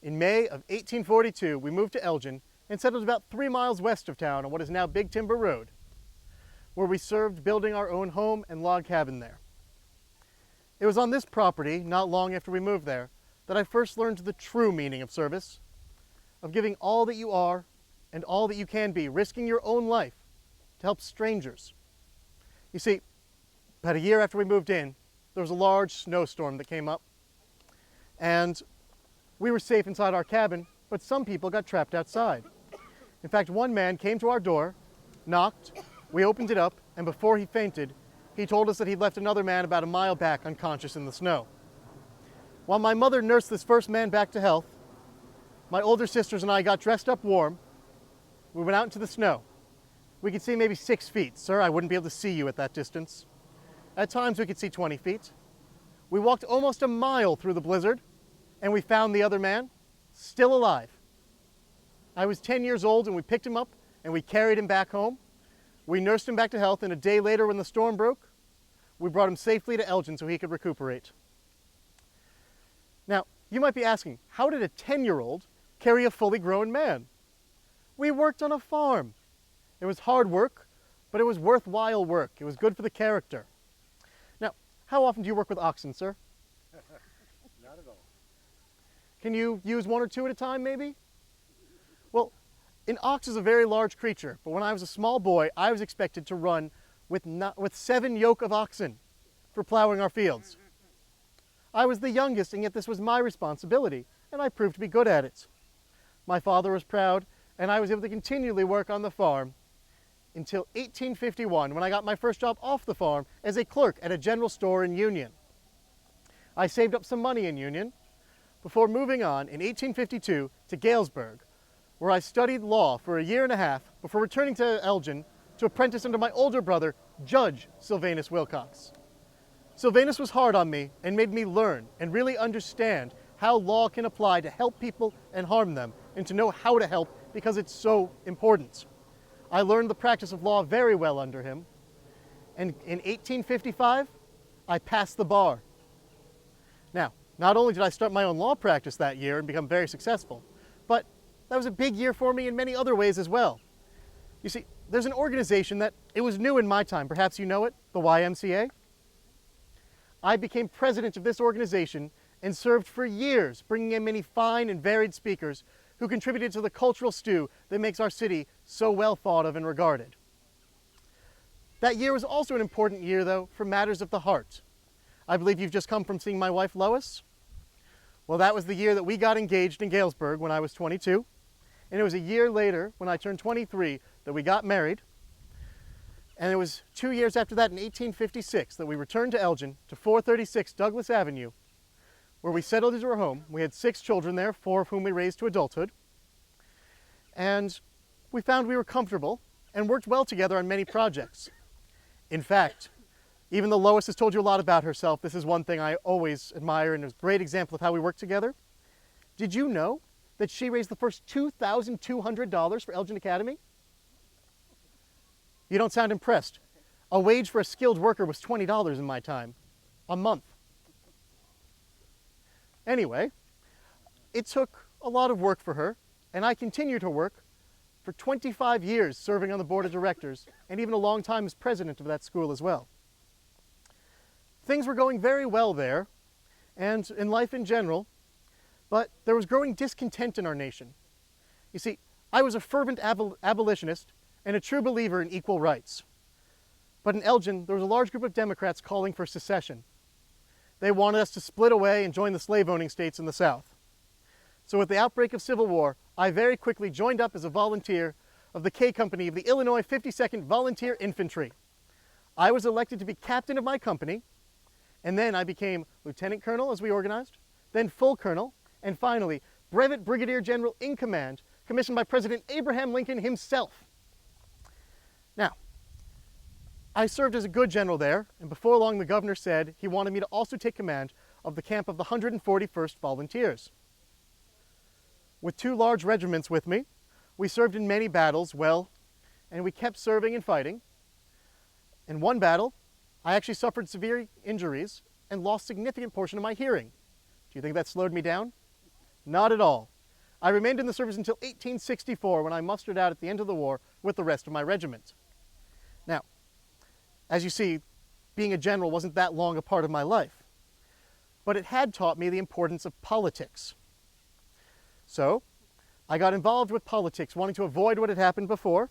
in May of 1842, we moved to Elgin and settled about 3 miles west of town on what is now Big Timber Road, where we served building our own home and log cabin there. It was on this property, not long after we moved there, that I first learned the true meaning of service, of giving all that you are and all that you can be, risking your own life to help strangers. You see, about a year after we moved in, there was a large snowstorm that came up, and we were safe inside our cabin, but some people got trapped outside. In fact, one man came to our door, knocked, we opened it up, and before he fainted, he told us that he'd left another man about a mile back unconscious in the snow. While my mother nursed this first man back to health, my older sisters and I got dressed up warm. We went out into the snow. We could see maybe 6 feet. Sir, I wouldn't be able to see you at that distance. At times we could see 20 feet. We walked almost a mile through the blizzard, and we found the other man, still alive. I was 10 years old, and we picked him up, and we carried him back home. We nursed him back to health, and a day later when the storm broke, we brought him safely to Elgin so he could recuperate. Now, you might be asking, how did a 10-year-old carry a fully grown man? We worked on a farm. It was hard work, but it was worthwhile work. It was good for the character. Now, how often do you work with oxen, sir? Not at all. Can you use 1 or 2 at a time, maybe? Well, an ox is a very large creature, but when I was a small boy, I was expected to run with 7 yoke of oxen for plowing our fields. I was the youngest, and yet this was my responsibility, and I proved to be good at it. My father was proud, and I was able to continually work on the farm until 1851, when I got my first job off the farm as a clerk at a general store in Union. I saved up some money in Union before moving on in 1852 to Galesburg, where I studied law for a year and a half before returning to Elgin to apprentice under my older brother, Judge Sylvanus Wilcox. Sylvanus was hard on me and made me learn and really understand how law can apply to help people and harm them, and to know how to help because it's so important. I learned the practice of law very well under him, and in 1855, I passed the bar. Now, not only did I start my own law practice that year and become very successful, but that was a big year for me in many other ways as well. You see, there's an organization that, it was new in my time, perhaps you know it, the YMCA. I became president of this organization and served for years, bringing in many fine and varied speakers who contributed to the cultural stew that makes our city so well thought of and regarded. That year was also an important year, though, for matters of the heart. I believe you've just come from seeing my wife, Lois. Well, that was the year that we got engaged in Galesburg when I was 22, and it was a year later, when I turned 23, that we got married. And it was 2 years after that, in 1856, that we returned to Elgin, to 436 Douglas Avenue, where we settled into our home. We had 6 children there, 4 of whom we raised to adulthood. And we found we were comfortable and worked well together on many projects. In fact, even though Lois has told you a lot about herself, this is one thing I always admire and is a great example of how we work together. Did you know that she raised the first $2,200 for Elgin Academy? You don't sound impressed. A wage for a skilled worker was $20 in my time, a month. Anyway, it took a lot of work for her, and I continued to work for 25 years serving on the board of directors, and even a long time as president of that school as well. Things were going very well there, and in life in general, but there was growing discontent in our nation. You see, I was a fervent abolitionist and a true believer in equal rights. But in Elgin, there was a large group of Democrats calling for secession. They wanted us to split away and join the slave-owning states in the South. So with the outbreak of Civil War, I very quickly joined up as a volunteer of the K Company of the Illinois 52nd Volunteer Infantry. I was elected to be captain of my company, and then I became lieutenant colonel as we organized, then full colonel, and finally brevet brigadier general in command, commissioned by President Abraham Lincoln himself. Now, I served as a good general there, and before long the governor said he wanted me to also take command of the camp of the 141st Volunteers. With 2 large regiments with me, we served in many battles well, and we kept serving and fighting. In one battle, I actually suffered severe injuries and lost a significant portion of my hearing. Do you think that slowed me down? Not at all. I remained in the service until 1864, when I mustered out at the end of the war with the rest of my regiment. Now, as you see, being a general wasn't that long a part of my life, but it had taught me the importance of politics. So, I got involved with politics, wanting to avoid what had happened before,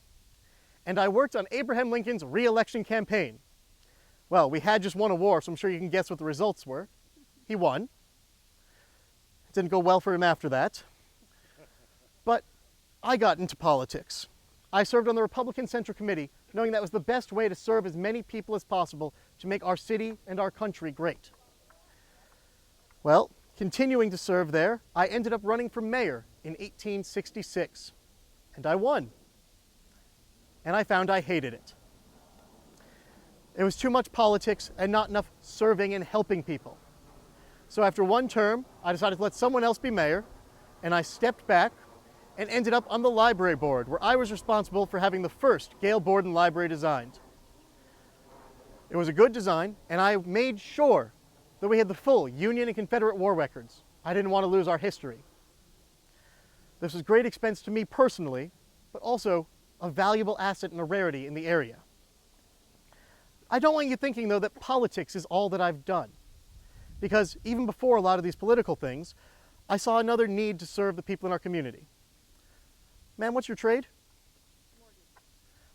and I worked on Abraham Lincoln's re-election campaign. Well, we had just won a war, so I'm sure you can guess what the results were. He won. It didn't go well for him after that. But I got into politics. I served on the Republican Central Committee, knowing that was the best way to serve as many people as possible to make our city and our country great. Well, continuing to serve there, I ended up running for mayor in 1866, and I won. And I found I hated it. It was too much politics and not enough serving and helping people. So after one term, I decided to let someone else be mayor, and I stepped back and ended up on the library board, where I was responsible for having the first Gale Borden library designed. It was a good design, and I made sure that we had the full Union and Confederate war records. I didn't want to lose our history. This was great expense to me personally, but also a valuable asset and a rarity in the area. I don't want you thinking, though, that politics is all that I've done, because even before a lot of these political things, I saw another need to serve the people in our community. Ma'am, what's your trade?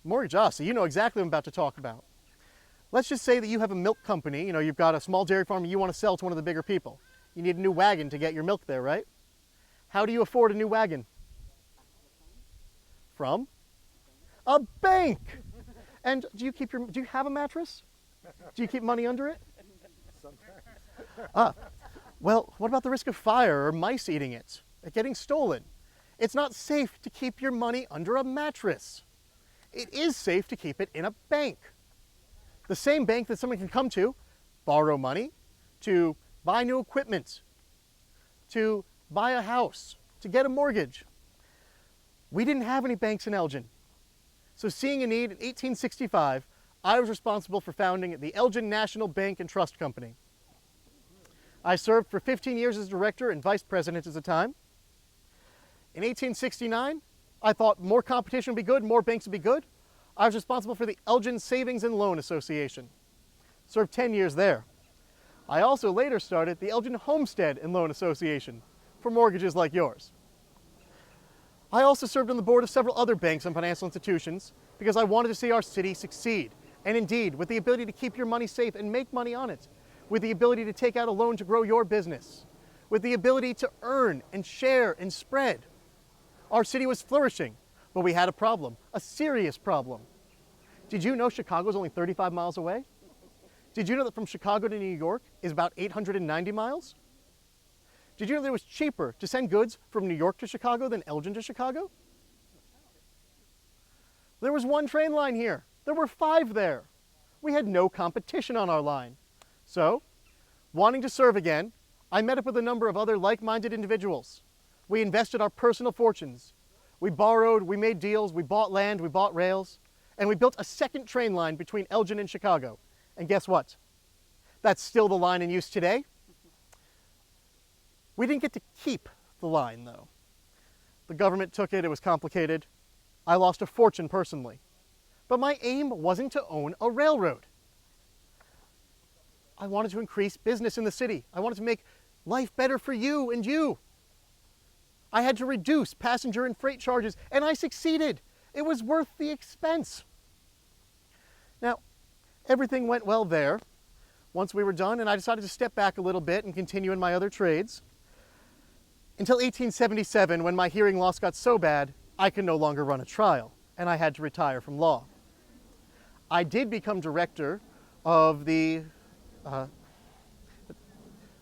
Mortgage. Ah, so you know exactly what I'm about to talk about. Let's just say that you have a milk company, you've got a small dairy farm and you want to sell to one of the bigger people. You need a new wagon to get your milk there, right? How do you afford a new wagon? From? A bank! And do you have a mattress? Do you keep money under it? Sometimes. Well, what about the risk of fire or mice eating it, getting stolen? It's not safe to keep your money under a mattress. It is safe to keep it in a bank. The same bank that someone can come to, borrow money, to buy new equipment, to buy a house, to get a mortgage. We didn't have any banks in Elgin. So seeing a need in 1865, I was responsible for founding the Elgin National Bank and Trust Company. I served for 15 years as director and vice president at the time. In 1869, I thought more competition would be good, more banks would be good. I was responsible for the Elgin Savings and Loan Association. Served 10 years there. I also later started the Elgin Homestead and Loan Association for mortgages like yours. I also served on the board of several other banks and financial institutions because I wanted to see our city succeed. And indeed, with the ability to keep your money safe and make money on it, with the ability to take out a loan to grow your business, with the ability to earn and share and spread, our city was flourishing. But we had a problem, a serious problem. Did you know Chicago's only 35 miles away? Did you know that from Chicago to New York is about 890 miles? Did you know that it was cheaper to send goods from New York to Chicago than Elgin to Chicago? There was one train line here. There were 5 there. We had no competition on our line. So, wanting to serve again, I met up with a number of other like-minded individuals. We invested our personal fortunes. We borrowed, we made deals, we bought land, we bought rails, and we built a second train line between Elgin and Chicago. And guess what? That's still the line in use today. We didn't get to keep the line, though. The government took it, it was complicated. I lost a fortune personally. But my aim wasn't to own a railroad. I wanted to increase business in the city. I wanted to make life better for you and you. I had to reduce passenger and freight charges, and I succeeded. It was worth the expense. Now, everything went well there once we were done, and I decided to step back a little bit and continue in my other trades until 1877, when my hearing loss got so bad I could no longer run a trial, and I had to retire from law. I did become director of the...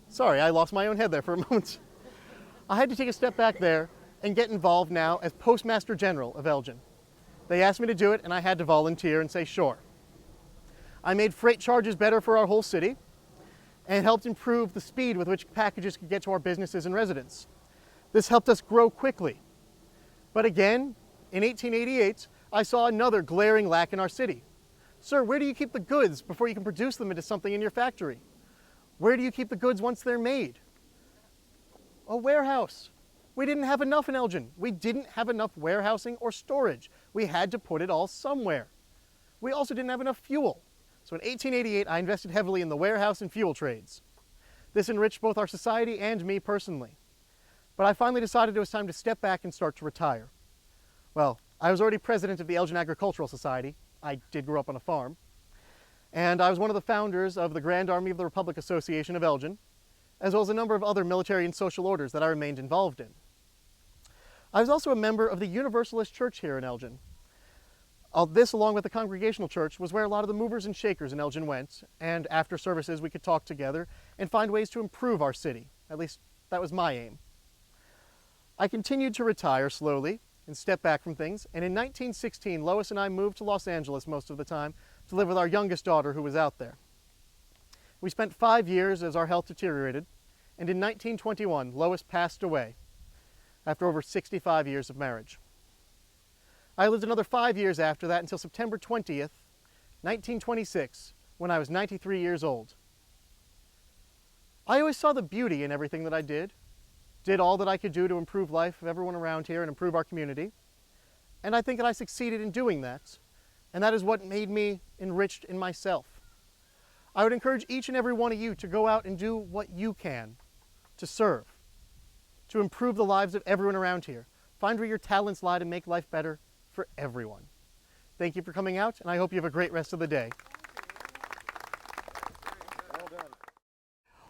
sorry, I lost my own head there for a moment. I had to take a step back there and get involved now as Postmaster General of Elgin. They asked me to do it, and I had to volunteer and say sure. I made freight charges better for our whole city and helped improve the speed with which packages could get to our businesses and residents. This helped us grow quickly. But again, in 1888, I saw another glaring lack in our city. Sir, where do you keep the goods before you can produce them into something in your factory? Where do you keep the goods once they're made? A warehouse. We didn't have enough in Elgin. We didn't have enough warehousing or storage. We had to put it all somewhere. We also didn't have enough fuel. So in 1888, I invested heavily in the warehouse and fuel trades. This enriched both our society and me personally. But I finally decided it was time to step back and start to retire. Well, I was already president of the Elgin Agricultural Society. I did grow up on a farm. And I was one of the founders of the Grand Army of the Republic Association of Elgin, as well as a number of other military and social orders that I remained involved in. I was also a member of the Universalist Church here in Elgin. This, along with the Congregational Church, was where a lot of the movers and shakers in Elgin went, and after services we could talk together and find ways to improve our city. At least, that was my aim. I continued to retire slowly and step back from things, and in 1916, Lois and I moved to Los Angeles most of the time to live with our youngest daughter who was out there. We spent 5 years as our health deteriorated, and in 1921, Lois passed away after over 65 years of marriage. I lived another 5 years after that until September 20th, 1926, when I was 93 years old. I always saw the beauty in everything that I did all that I could do to improve life of everyone around here and improve our community, and I think that I succeeded in doing that, and that is what made me enriched in myself. I would encourage each and every one of you to go out and do what you can to serve, to improve the lives of everyone around here. Find where your talents lie to make life better for everyone. Thank you for coming out, and I hope you have a great rest of the day.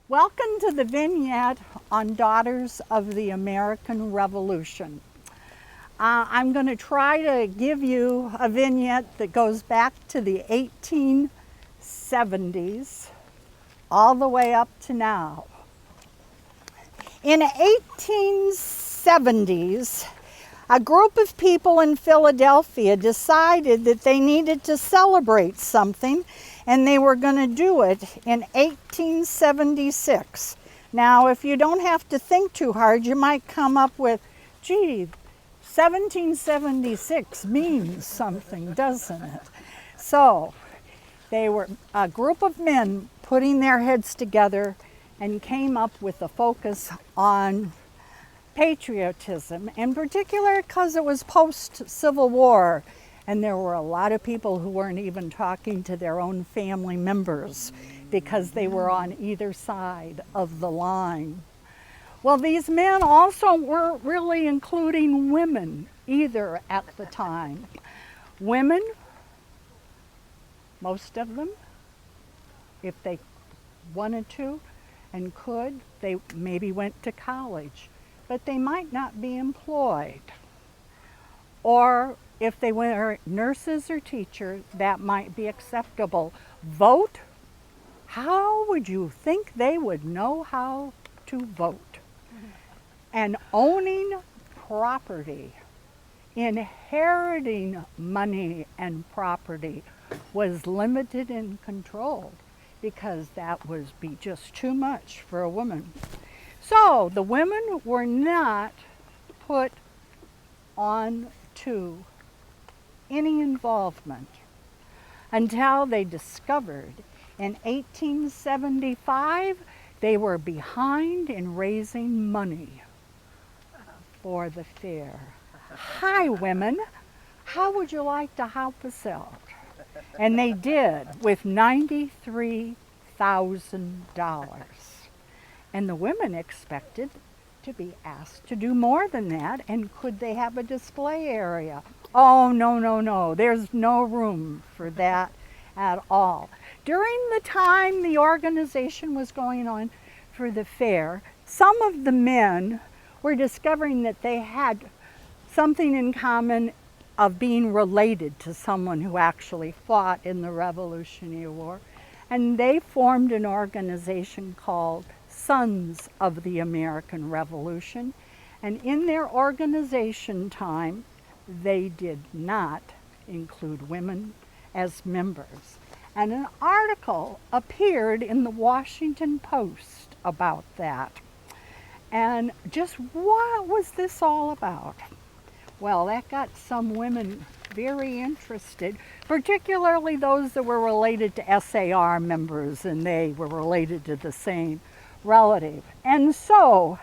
Welcome to the vignette on Daughters of the American Revolution. I'm going to try to give you a vignette that goes back to the 1870s all the way up to now. In the 1870s, a group of people in Philadelphia decided that they needed to celebrate something, and they were going to do it in 1876. Now, if you don't have to think too hard, you might come up with, gee, 1776 means something, doesn't it? So, they were a group of men putting their heads together and came up with a focus on patriotism, in particular because it was post-Civil War, and there were a lot of people who weren't even talking to their own family members because they were on either side of the line. Well, these men also weren't really including women either at the time. Women, most of them, if they wanted to and could, they maybe went to college, but they might not be employed. Or if they were nurses or teachers, that might be acceptable. Vote? How would you think they would know how to vote? And owning property, inheriting money and property was limited and controlled because that would be just too much for a woman. So the women were not put on to any involvement until they discovered in 1875 they were behind in raising money for the fair. Hi, women, how would you like to help us out? And they did with $93,000. And the women expected to be asked to do more than that, and could they have a display area? Oh, no, no, no, there's no room for that at all. During the time the organization was going on for the fair, some of the men were discovering that they had something in common of being related to someone who actually fought in the Revolutionary War, and they formed an organization called Sons of the American Revolution, and in their organization time they did not include women as members. And an article appeared in the Washington Post about that. And just what was this all about? Well, that got some women very interested, particularly those that were related to SAR members, and they were related to the same relative. And so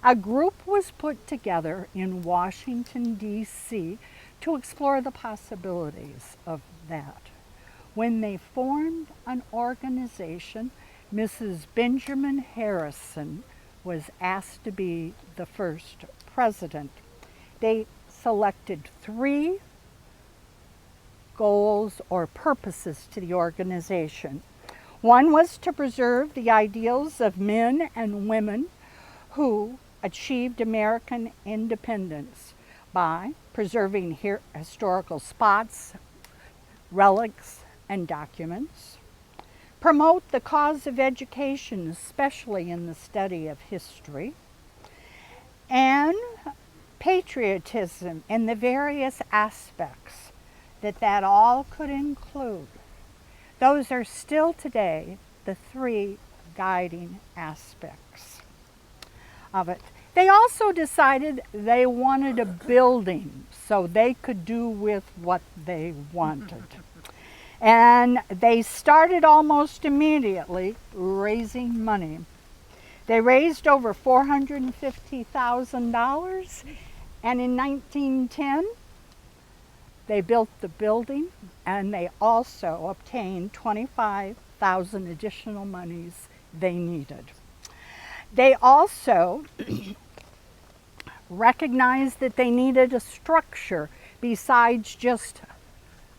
a group was put together in Washington, D.C. to explore the possibilities of that. When they formed an organization, Mrs. Benjamin Harrison was asked to be the first president. They selected 3 goals or purposes to the organization. One was to preserve the ideals of men and women who achieved American independence by preserving historical spots, relics, and documents. Promote the cause of education, especially in the study of history. And patriotism in the various aspects that all could include. Those are still today the 3 guiding aspects of it. They also decided they wanted a building so they could do with what they wanted. And they started almost immediately raising money. They raised over $450,000, and in 1910 they built the building, and they also obtained 25,000 additional monies they needed. They also recognized that they needed a structure besides just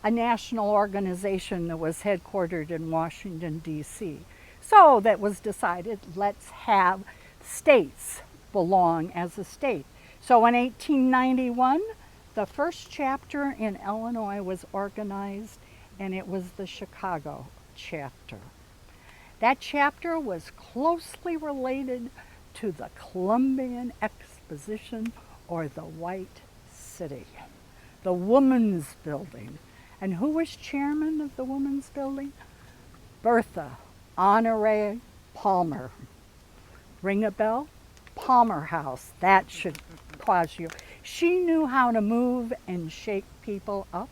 a national organization that was headquartered in Washington, D.C. So that was decided, let's have states belong as a state. So in 1891, the first chapter in Illinois was organized, and it was the Chicago chapter. That chapter was closely related to the Columbian Exposition, or the White City, the Woman's Building. And who was chairman of the Woman's Building? Bertha Honore Palmer. Ring a bell? Palmer House. That should cause you. She knew how to move and shake people up.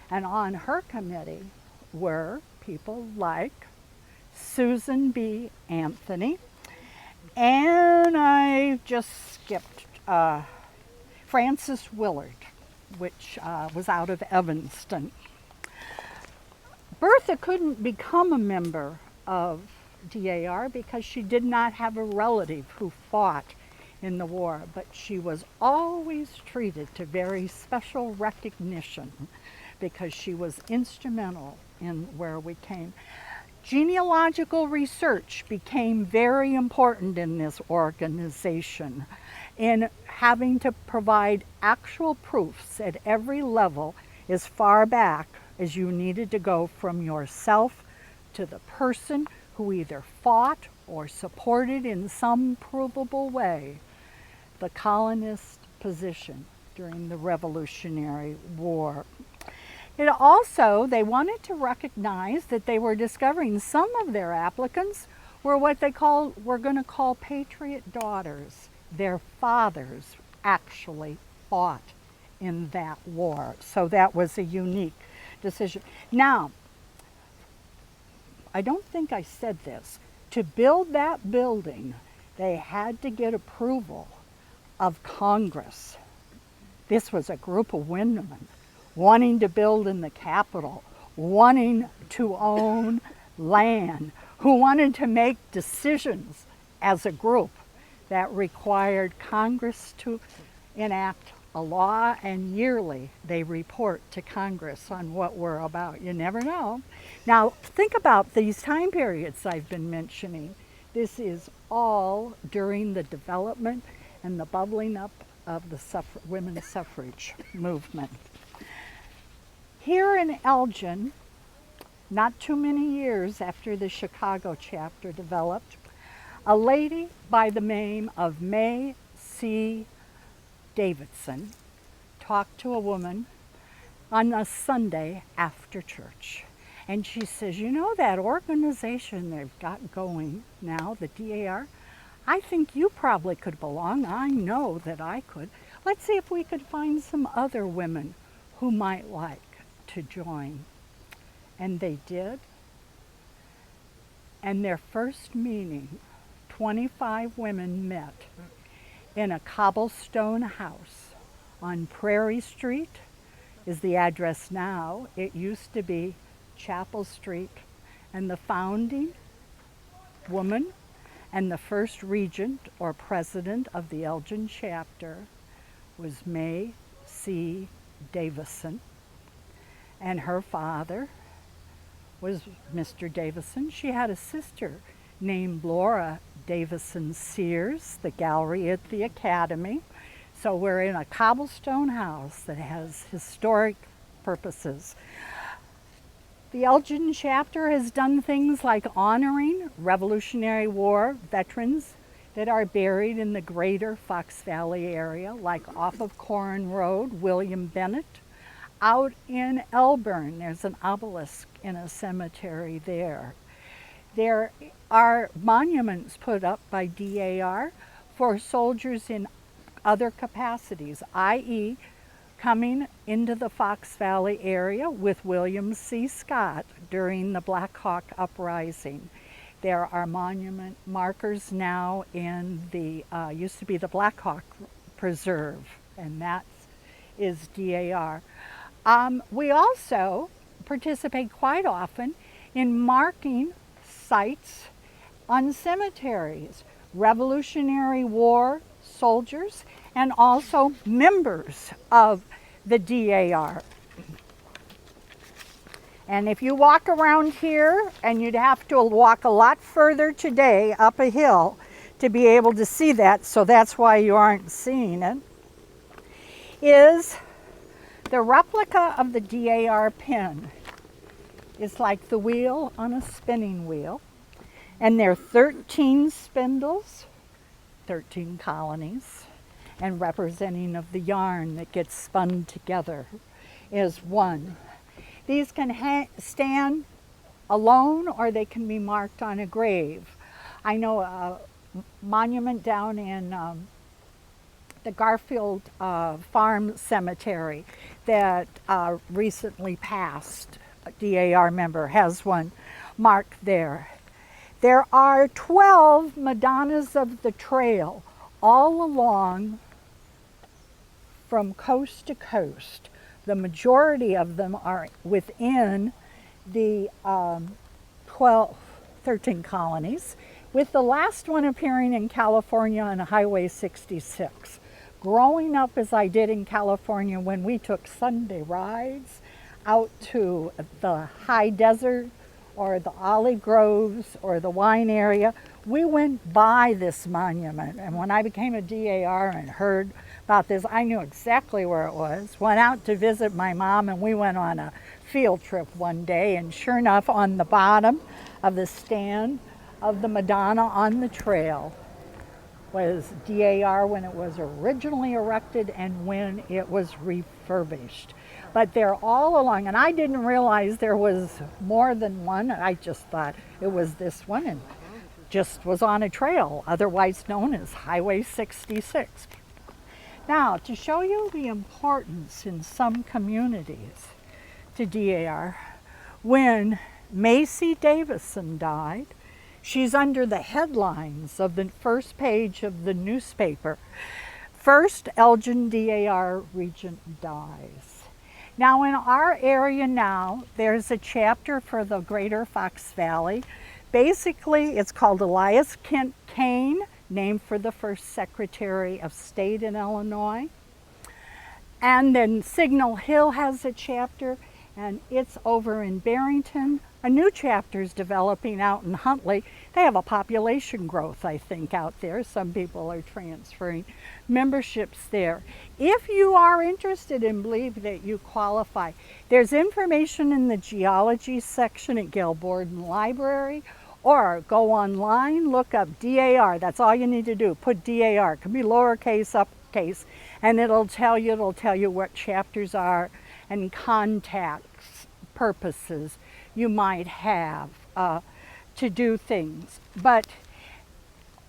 And on her committee were people like Susan B. Anthony, and I just skipped Frances Willard, which was out of Evanston. Bertha couldn't become a member of DAR because she did not have a relative who fought in the war, but she was always treated to very special recognition because she was instrumental in where we came. Genealogical research became very important in this organization in having to provide actual proofs at every level as far back as you needed to go from yourself to the person who either fought or supported in some provable way the colonist position during the Revolutionary War. It also, they wanted to recognize that they were discovering some of their applicants were what we're going to call patriot daughters. Their fathers actually fought in that war. So that was a unique decision. Now, I don't think I said this. To build that building, they had to get approval of Congress. This was a group of women wanting to build in the Capitol, wanting to own land, who wanted to make decisions as a group that required Congress to enact a law, and yearly they report to Congress on what we're about. You never know. Now, think about these time periods I've been mentioning. This is all during the development and the bubbling up of the women's suffrage movement. Here in Elgin, not too many years after the Chicago chapter developed, a lady by the name of May C. Davidson talked to a woman on a Sunday after church. And she says, you know that organization they've got going now, the DAR? I think you probably could belong. I know that I could. Let's see if we could find some other women who might like to join. And they did. And their first meeting, 25 women met in a cobblestone house on Prairie Street is the address now. It used to be Chapel Street. And the founding woman and the first regent or president of the Elgin chapter was May C. Davison. And her father was Mr. Davison. She had a sister named Laura Davison Sears, the gallery at the Academy. So we're in a cobblestone house that has historic purposes. The Elgin chapter has done things like honoring Revolutionary War veterans that are buried in the greater Fox Valley area, like off of Corrin Road, William Bennett. Out in Elburn, there's an obelisk in a cemetery there. There are monuments put up by DAR for soldiers in other capacities, i.e., coming into the Fox Valley area with William C. Scott during the Black Hawk Uprising. There are monument markers now in the, used to be the Black Hawk Preserve, and that is DAR. We also participate quite often in marking sites on cemeteries, Revolutionary War soldiers, and also members of the DAR. And if you walk around here, and you'd have to walk a lot further today up a hill to be able to see that, so that's why you aren't seeing it, is the replica of the DAR pin. It's like the wheel on a spinning wheel. And there are 13 spindles, 13 colonies, and representing of the yarn that gets spun together is one. These can stand alone or they can be marked on a grave. I know a monument down in the Garfield Farm Cemetery that recently passed, a DAR member has one marked there. There are 12 Madonnas of the Trail all along from coast to coast. The majority of them are within the 13 colonies, with the last one appearing in California on Highway 66. Growing up as I did in California when we took Sunday rides out to the high desert or the olive groves or the wine area, we went by this monument. And when I became a DAR and heard about this, I knew exactly where it was. Went out to visit my mom, and we went on a field trip one day, and sure enough, on the bottom of the stand of the Madonna on the trail was DAR when it was originally erected and when it was refurbished. But they're all along, and I didn't realize there was more than one. I just thought it was this one and just was on a trail, otherwise known as Highway 66. Now, to show you the importance in some communities to DAR, when Macy Davison died, she's under the headlines of the first page of the newspaper. First Elgin DAR Regent dies. Now in our area now, there's a chapter for the Greater Fox Valley. Basically, it's called Elias Kent Kane, named for the first Secretary of State in Illinois. And then Signal Hill has a chapter, and it's over in Barrington. A new chapter is developing out in Huntley. They have a population growth, I think, out there. Some people are transferring memberships there. If you are interested and believe that you qualify, there's information in the geology section at Gail Borden Library, or go online, look up DAR. That's all you need to do. Put DAR. It can be lowercase, uppercase, and it'll tell you what chapters are and contacts, purposes you might have to do things. But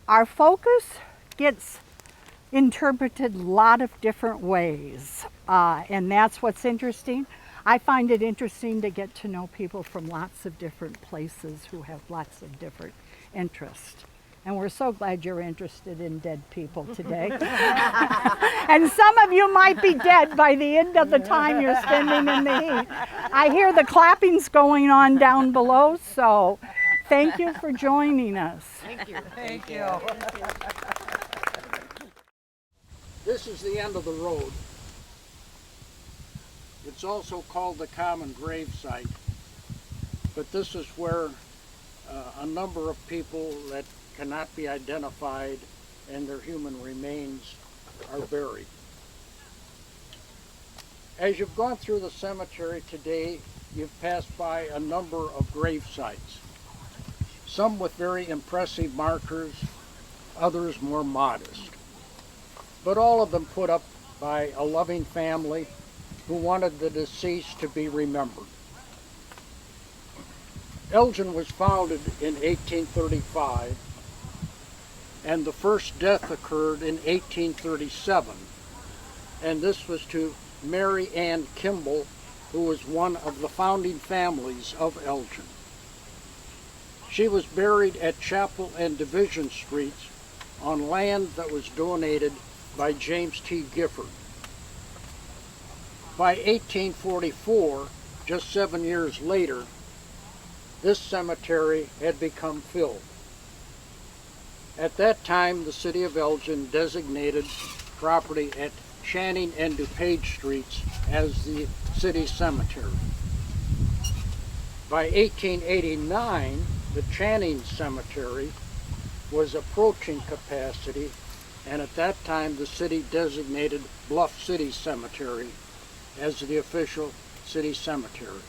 our focus gets interpreted a lot of different ways, and that's what's interesting. I find it interesting to get to know people from lots of different places who have lots of different interests. And we're so glad you're interested in dead people today. And some of you might be dead by the end of the time you're spending in the heat. I hear the clapping's going on down below, so thank you for joining us. Thank you. Thank you. This is the end of the road. It's also called the common grave site, but this is where a number of people that cannot be identified and their human remains are buried. As you've gone through the cemetery today, you've passed by a number of grave sites, some with very impressive markers, others more modest, but all of them put up by a loving family who wanted the deceased to be remembered. Elgin was founded in 1835, and the first death occurred in 1837, and this was to Mary Ann Kimball, who was one of the founding families of Elgin. She was buried at Chapel and Division Streets on land that was donated by James T. Gifford. By 1844, just 7 years later, this cemetery had become filled. At that time, the city of Elgin designated property at Channing and DuPage Streets as the city cemetery. By 1889, the Channing Cemetery was approaching capacity, and at that time the city designated Bluff City Cemetery as the official city cemetery.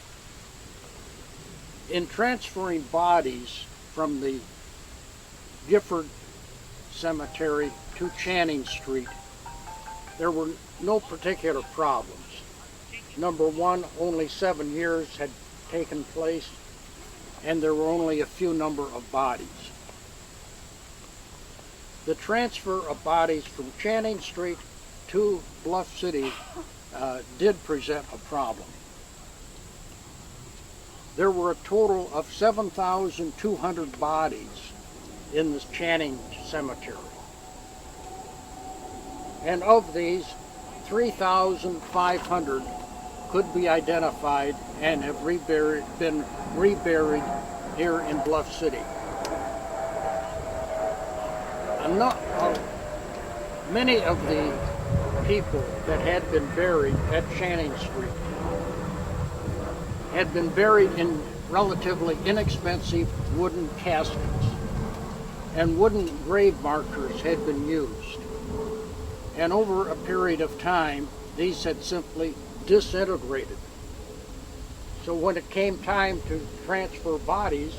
In transferring bodies from the Gifford Cemetery to Channing Street, there were no particular problems. Number one, only 7 years had taken place, and there were only a few number of bodies. The transfer of bodies from Channing Street to Bluff City did present a problem. There were a total of 7,200 bodies in the Channing Cemetery. And of these, 3,500 could be identified and have been reburied here in Bluff City. many of the people that had been buried at Channing Street had been buried in relatively inexpensive wooden caskets, and wooden grave markers had been used. And over a period of time, these had simply disintegrated. So when it came time to transfer bodies,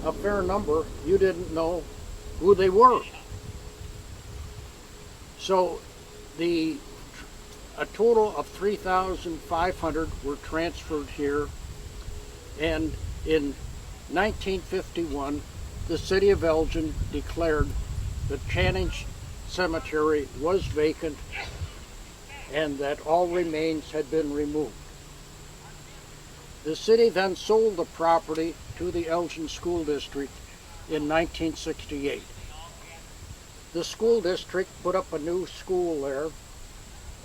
a fair number, you didn't know who they were. So a total of 3,500 were transferred here, and in 1951, the city of Elgin declared that Channing Cemetery was vacant and that all remains had been removed. The city then sold the property to the Elgin School District in 1968. The school district put up a new school there,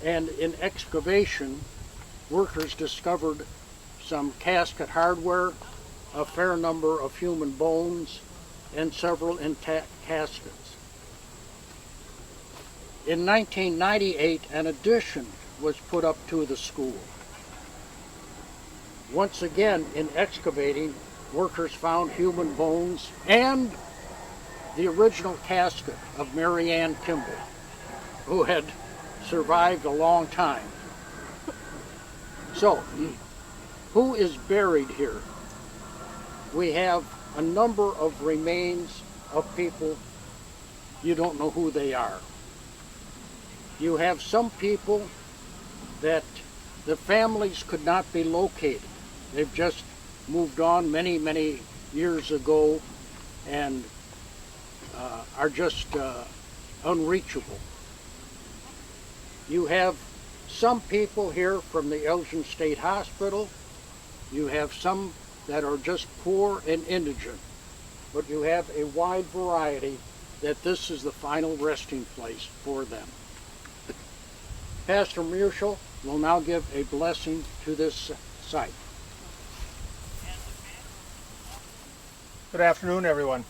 and in excavation, workers discovered some casket hardware, a fair number of human bones, and several intact caskets. In 1998, an addition was put up to the school. Once again, in excavating, workers found human bones and the original casket of Mary Ann Kimball, who had survived a long time. So, who is buried here? We have a number of remains of people, you don't know who they are. You have some people that the families could not be located. They've just moved on many, many years ago and are just unreachable. You have some people here from the Elgin State Hospital. You have some that are just poor and indigent, but you have a wide variety that this is the final resting place for them. Pastor Murschel will now give a blessing to this site. Good afternoon, everyone.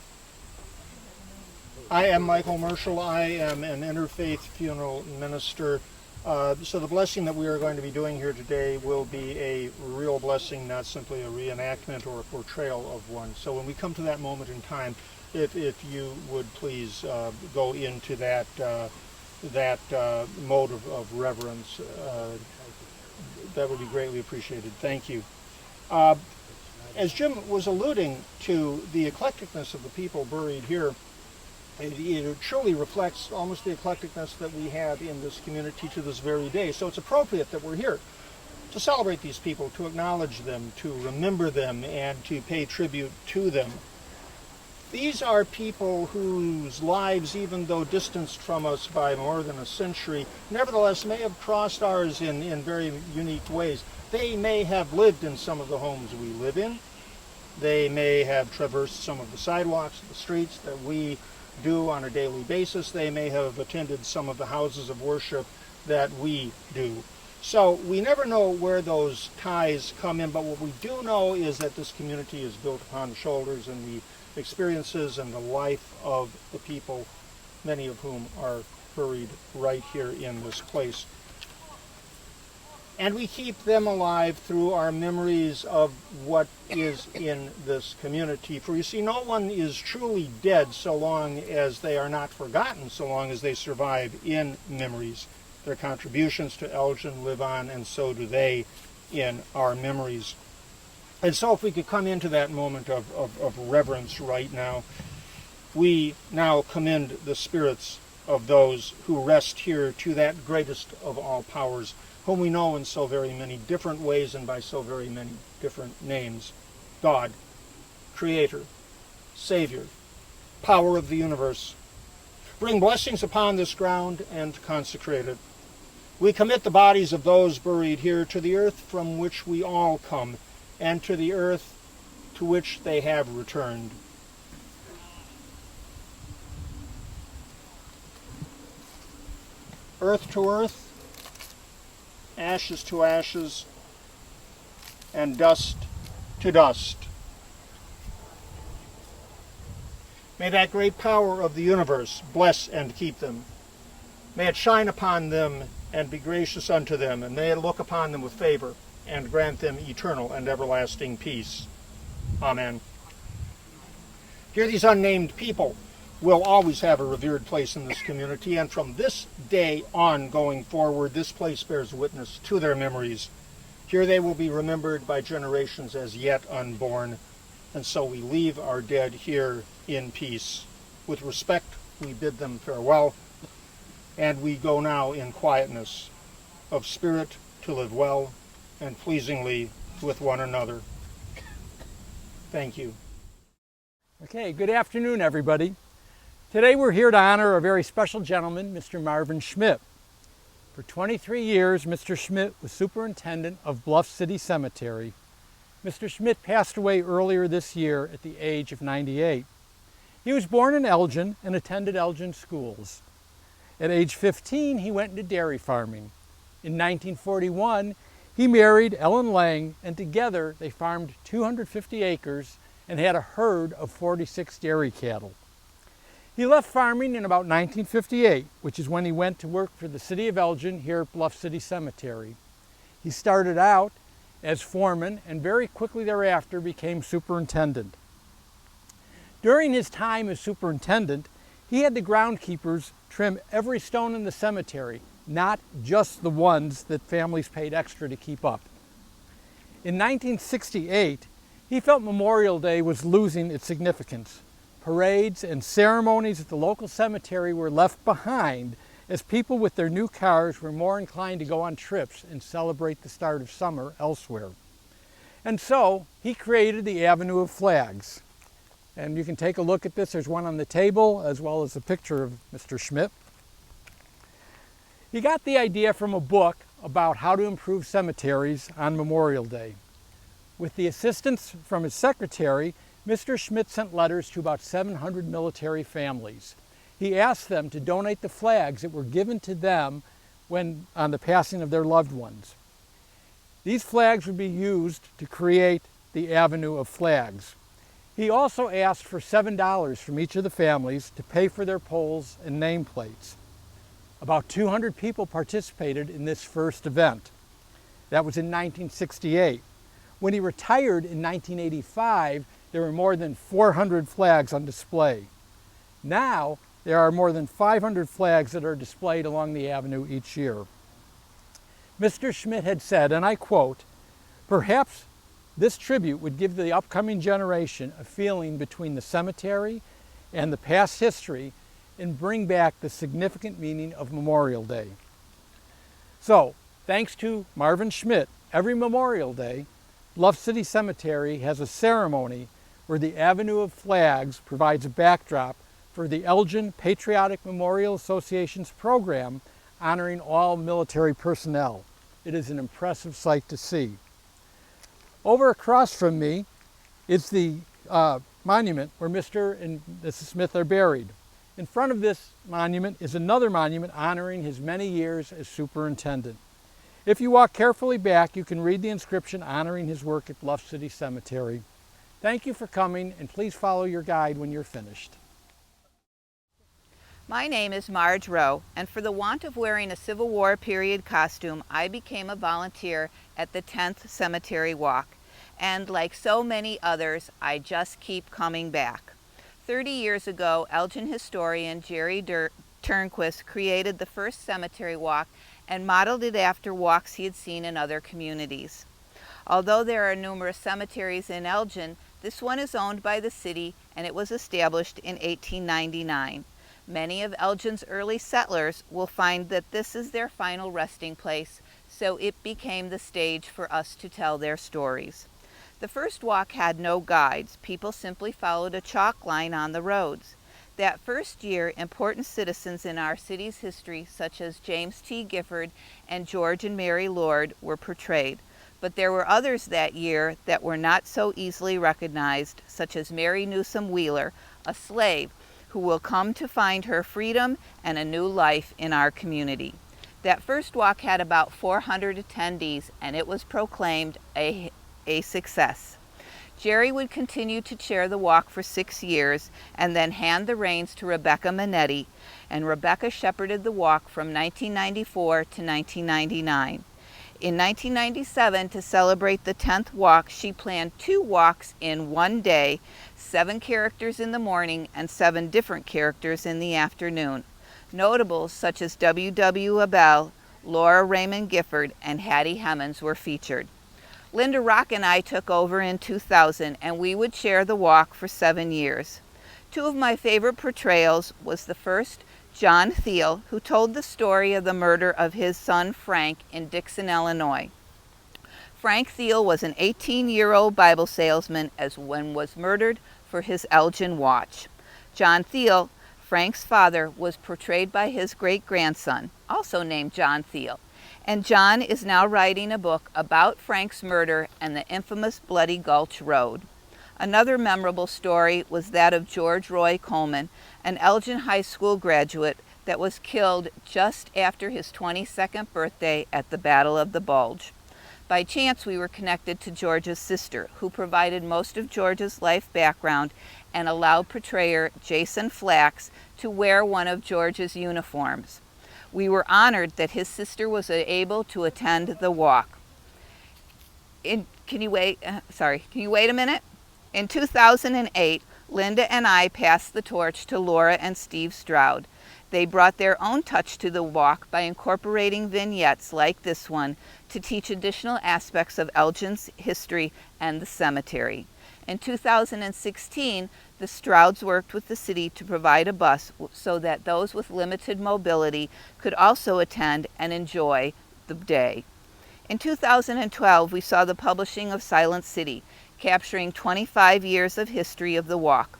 I am Michael Murschel. I am an interfaith funeral minister. So the blessing that we are going to be doing here today will be a real blessing, not simply a reenactment or a portrayal of one. So when we come to that moment in time, if you would please go into that mode of reverence, that would be greatly appreciated. Thank you. As Jim was alluding to the eclecticness of the people buried here, it truly reflects almost the eclecticness that we have in this community to this very day. So it's appropriate that we're here to celebrate these people, to acknowledge them, to remember them, and to pay tribute to them. These are people whose lives, even though distanced from us by more than a century, nevertheless may have crossed ours in very unique ways. They may have lived in some of the homes we live in. They may have traversed some of the sidewalks, the streets that we do on a daily basis. They may have attended some of the houses of worship that we do. So we never know where those ties come in, but what we do know is that this community is built upon the shoulders and the experiences and the life of the people, many of whom are buried right here in this place. And we keep them alive through our memories of what is in this community. For you see, no one is truly dead so long as they are not forgotten, so long as they survive in memories. Their contributions to Elgin live on, and so do they in our memories. And so if we could come into that moment of reverence right now, we now commend the spirits of those who rest here to that greatest of all powers, whom we know in so very many different ways and by so very many different names. God, Creator, Savior, Power of the universe. Bring blessings upon this ground and consecrate it. We commit the bodies of those buried here to the earth from which we all come, and to the earth to which they have returned. Earth to earth, ashes to ashes, and dust to dust. May that great power of the universe bless and keep them. May it shine upon them and be gracious unto them, and may it look upon them with favor and grant them eternal and everlasting peace. Amen. Here, these unnamed people will always have a revered place in this community, and from this day on going forward, this place bears witness to their memories. Here they will be remembered by generations as yet unborn, and so we leave our dead here in peace. With respect, we bid them farewell, and we go now in quietness of spirit to live well and pleasingly with one another. Thank you. Okay, good afternoon, everybody. Today we're here to honor a very special gentleman, Mr. Marvin Schmidt. For 23 years, Mr. Schmidt was superintendent of Bluff City Cemetery. Mr. Schmidt passed away earlier this year at the age of 98. He was born in Elgin and attended Elgin schools. At age 15, he went into dairy farming. In 1941, he married Ellen Lang, and together they farmed 250 acres and had a herd of 46 dairy cattle. He left farming in about 1958, which is when he went to work for the City of Elgin here at Bluff City Cemetery. He started out as foreman and very quickly thereafter became superintendent. During his time as superintendent, he had the groundskeepers trim every stone in the cemetery, not just the ones that families paid extra to keep up. In 1968, he felt Memorial Day was losing its significance. Parades and ceremonies at the local cemetery were left behind as people with their new cars were more inclined to go on trips and celebrate the start of summer elsewhere. And so he created the Avenue of Flags. And you can take a look at this. There's one on the table as well as a picture of Mr. Schmidt. He got the idea from a book about how to improve cemeteries on Memorial Day. With the assistance from his secretary, Mr. Schmidt sent letters to about 700 military families. He asked them to donate the flags that were given to them when on the passing of their loved ones. These flags would be used to create the Avenue of Flags. He also asked for $7 from each of the families to pay for their poles and nameplates. About 200 people participated in this first event. That was in 1968. When he retired in 1985, there were more than 400 flags on display. Now, there are more than 500 flags that are displayed along the avenue each year. Mr. Schmidt had said, and I quote, "Perhaps this tribute would give the upcoming generation a feeling between the cemetery and the past history and bring back the significant meaning of Memorial Day." So, thanks to Marvin Schmidt, every Memorial Day, Bluff City Cemetery has a ceremony where the Avenue of Flags provides a backdrop for the Elgin Patriotic Memorial Association's program honoring all military personnel. It is an impressive sight to see. Over across from me is the monument where Mr. and Mrs. Smith are buried. In front of this monument is another monument honoring his many years as superintendent. If you walk carefully back, you can read the inscription honoring his work at Bluff City Cemetery. Thank you for coming, and please follow your guide when you're finished. My name is Marge Rowe, and for the want of wearing a Civil War period costume, I became a volunteer at the 10th Cemetery Walk. And like so many others, I just keep coming back. 30 years ago, Elgin historian Jerry Turnquist created the first cemetery walk and modeled it after walks he had seen in other communities. Although there are numerous cemeteries in Elgin, this one is owned by the city and it was established in 1899. Many of Elgin's early settlers will find that this is their final resting place, so it became the stage for us to tell their stories. The first walk had no guides. People simply followed a chalk line on the roads. That first year, important citizens in our city's history, such as James T. Gifford and George and Mary Lord, were portrayed. But there were others that year that were not so easily recognized, such as Mary Newsom Wheeler, a slave who will come to find her freedom and a new life in our community. That first walk had about 400 attendees, and it was proclaimed a success. Jerry would continue to chair the walk for 6 years and then hand the reins to Rebecca Minetti, and Rebecca shepherded the walk from 1994 to 1999. In 1997, to celebrate the 10th walk, she planned 2 walks in one day, 7 characters in the morning and 7 different characters in the afternoon. Notables such as W.W. Abel, Laura Raymond Gifford, and Hattie Hemmons were featured. Linda Rock and I took over in 2000, and we would share the walk for 7 years. 2 of my favorite portrayals was the first, John Thiel, who told the story of the murder of his son Frank in Dixon, Illinois. Frank Thiel was an 18-year-old Bible salesman when was murdered for his Elgin watch. John Thiel, Frank's father, was portrayed by his great-grandson, also named John Thiel, and John is now writing a book about Frank's murder and the infamous Bloody Gulch Road. Another memorable story was that of George Roy Coleman, an Elgin High School graduate that was killed just after his 22nd birthday at the Battle of the Bulge. By chance, we were connected to George's sister, who provided most of George's life background and allowed portrayer Jason Flax to wear one of George's uniforms. We were honored that his sister was able to attend the walk. Can you wait a minute? In 2008, Linda and I passed the torch to Laura and Steve Stroud. They brought their own touch to the walk by incorporating vignettes like this one to teach additional aspects of Elgin's history and the cemetery. In 2016, the Strouds worked with the city to provide a bus so that those with limited mobility could also attend and enjoy the day. In 2012, we saw the publishing of Silent City, capturing 25 years of history of the walk.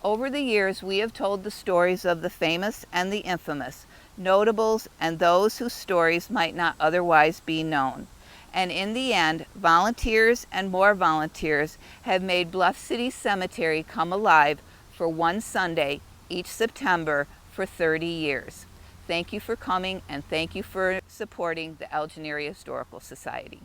Over the years, we have told the stories of the famous and the infamous, notables, and those whose stories might not otherwise be known. And in the end, volunteers and more volunteers have made Bluff City Cemetery come alive for one Sunday each September for 30 years. Thank you for coming, and thank you for supporting the Elgin Area Historical Society.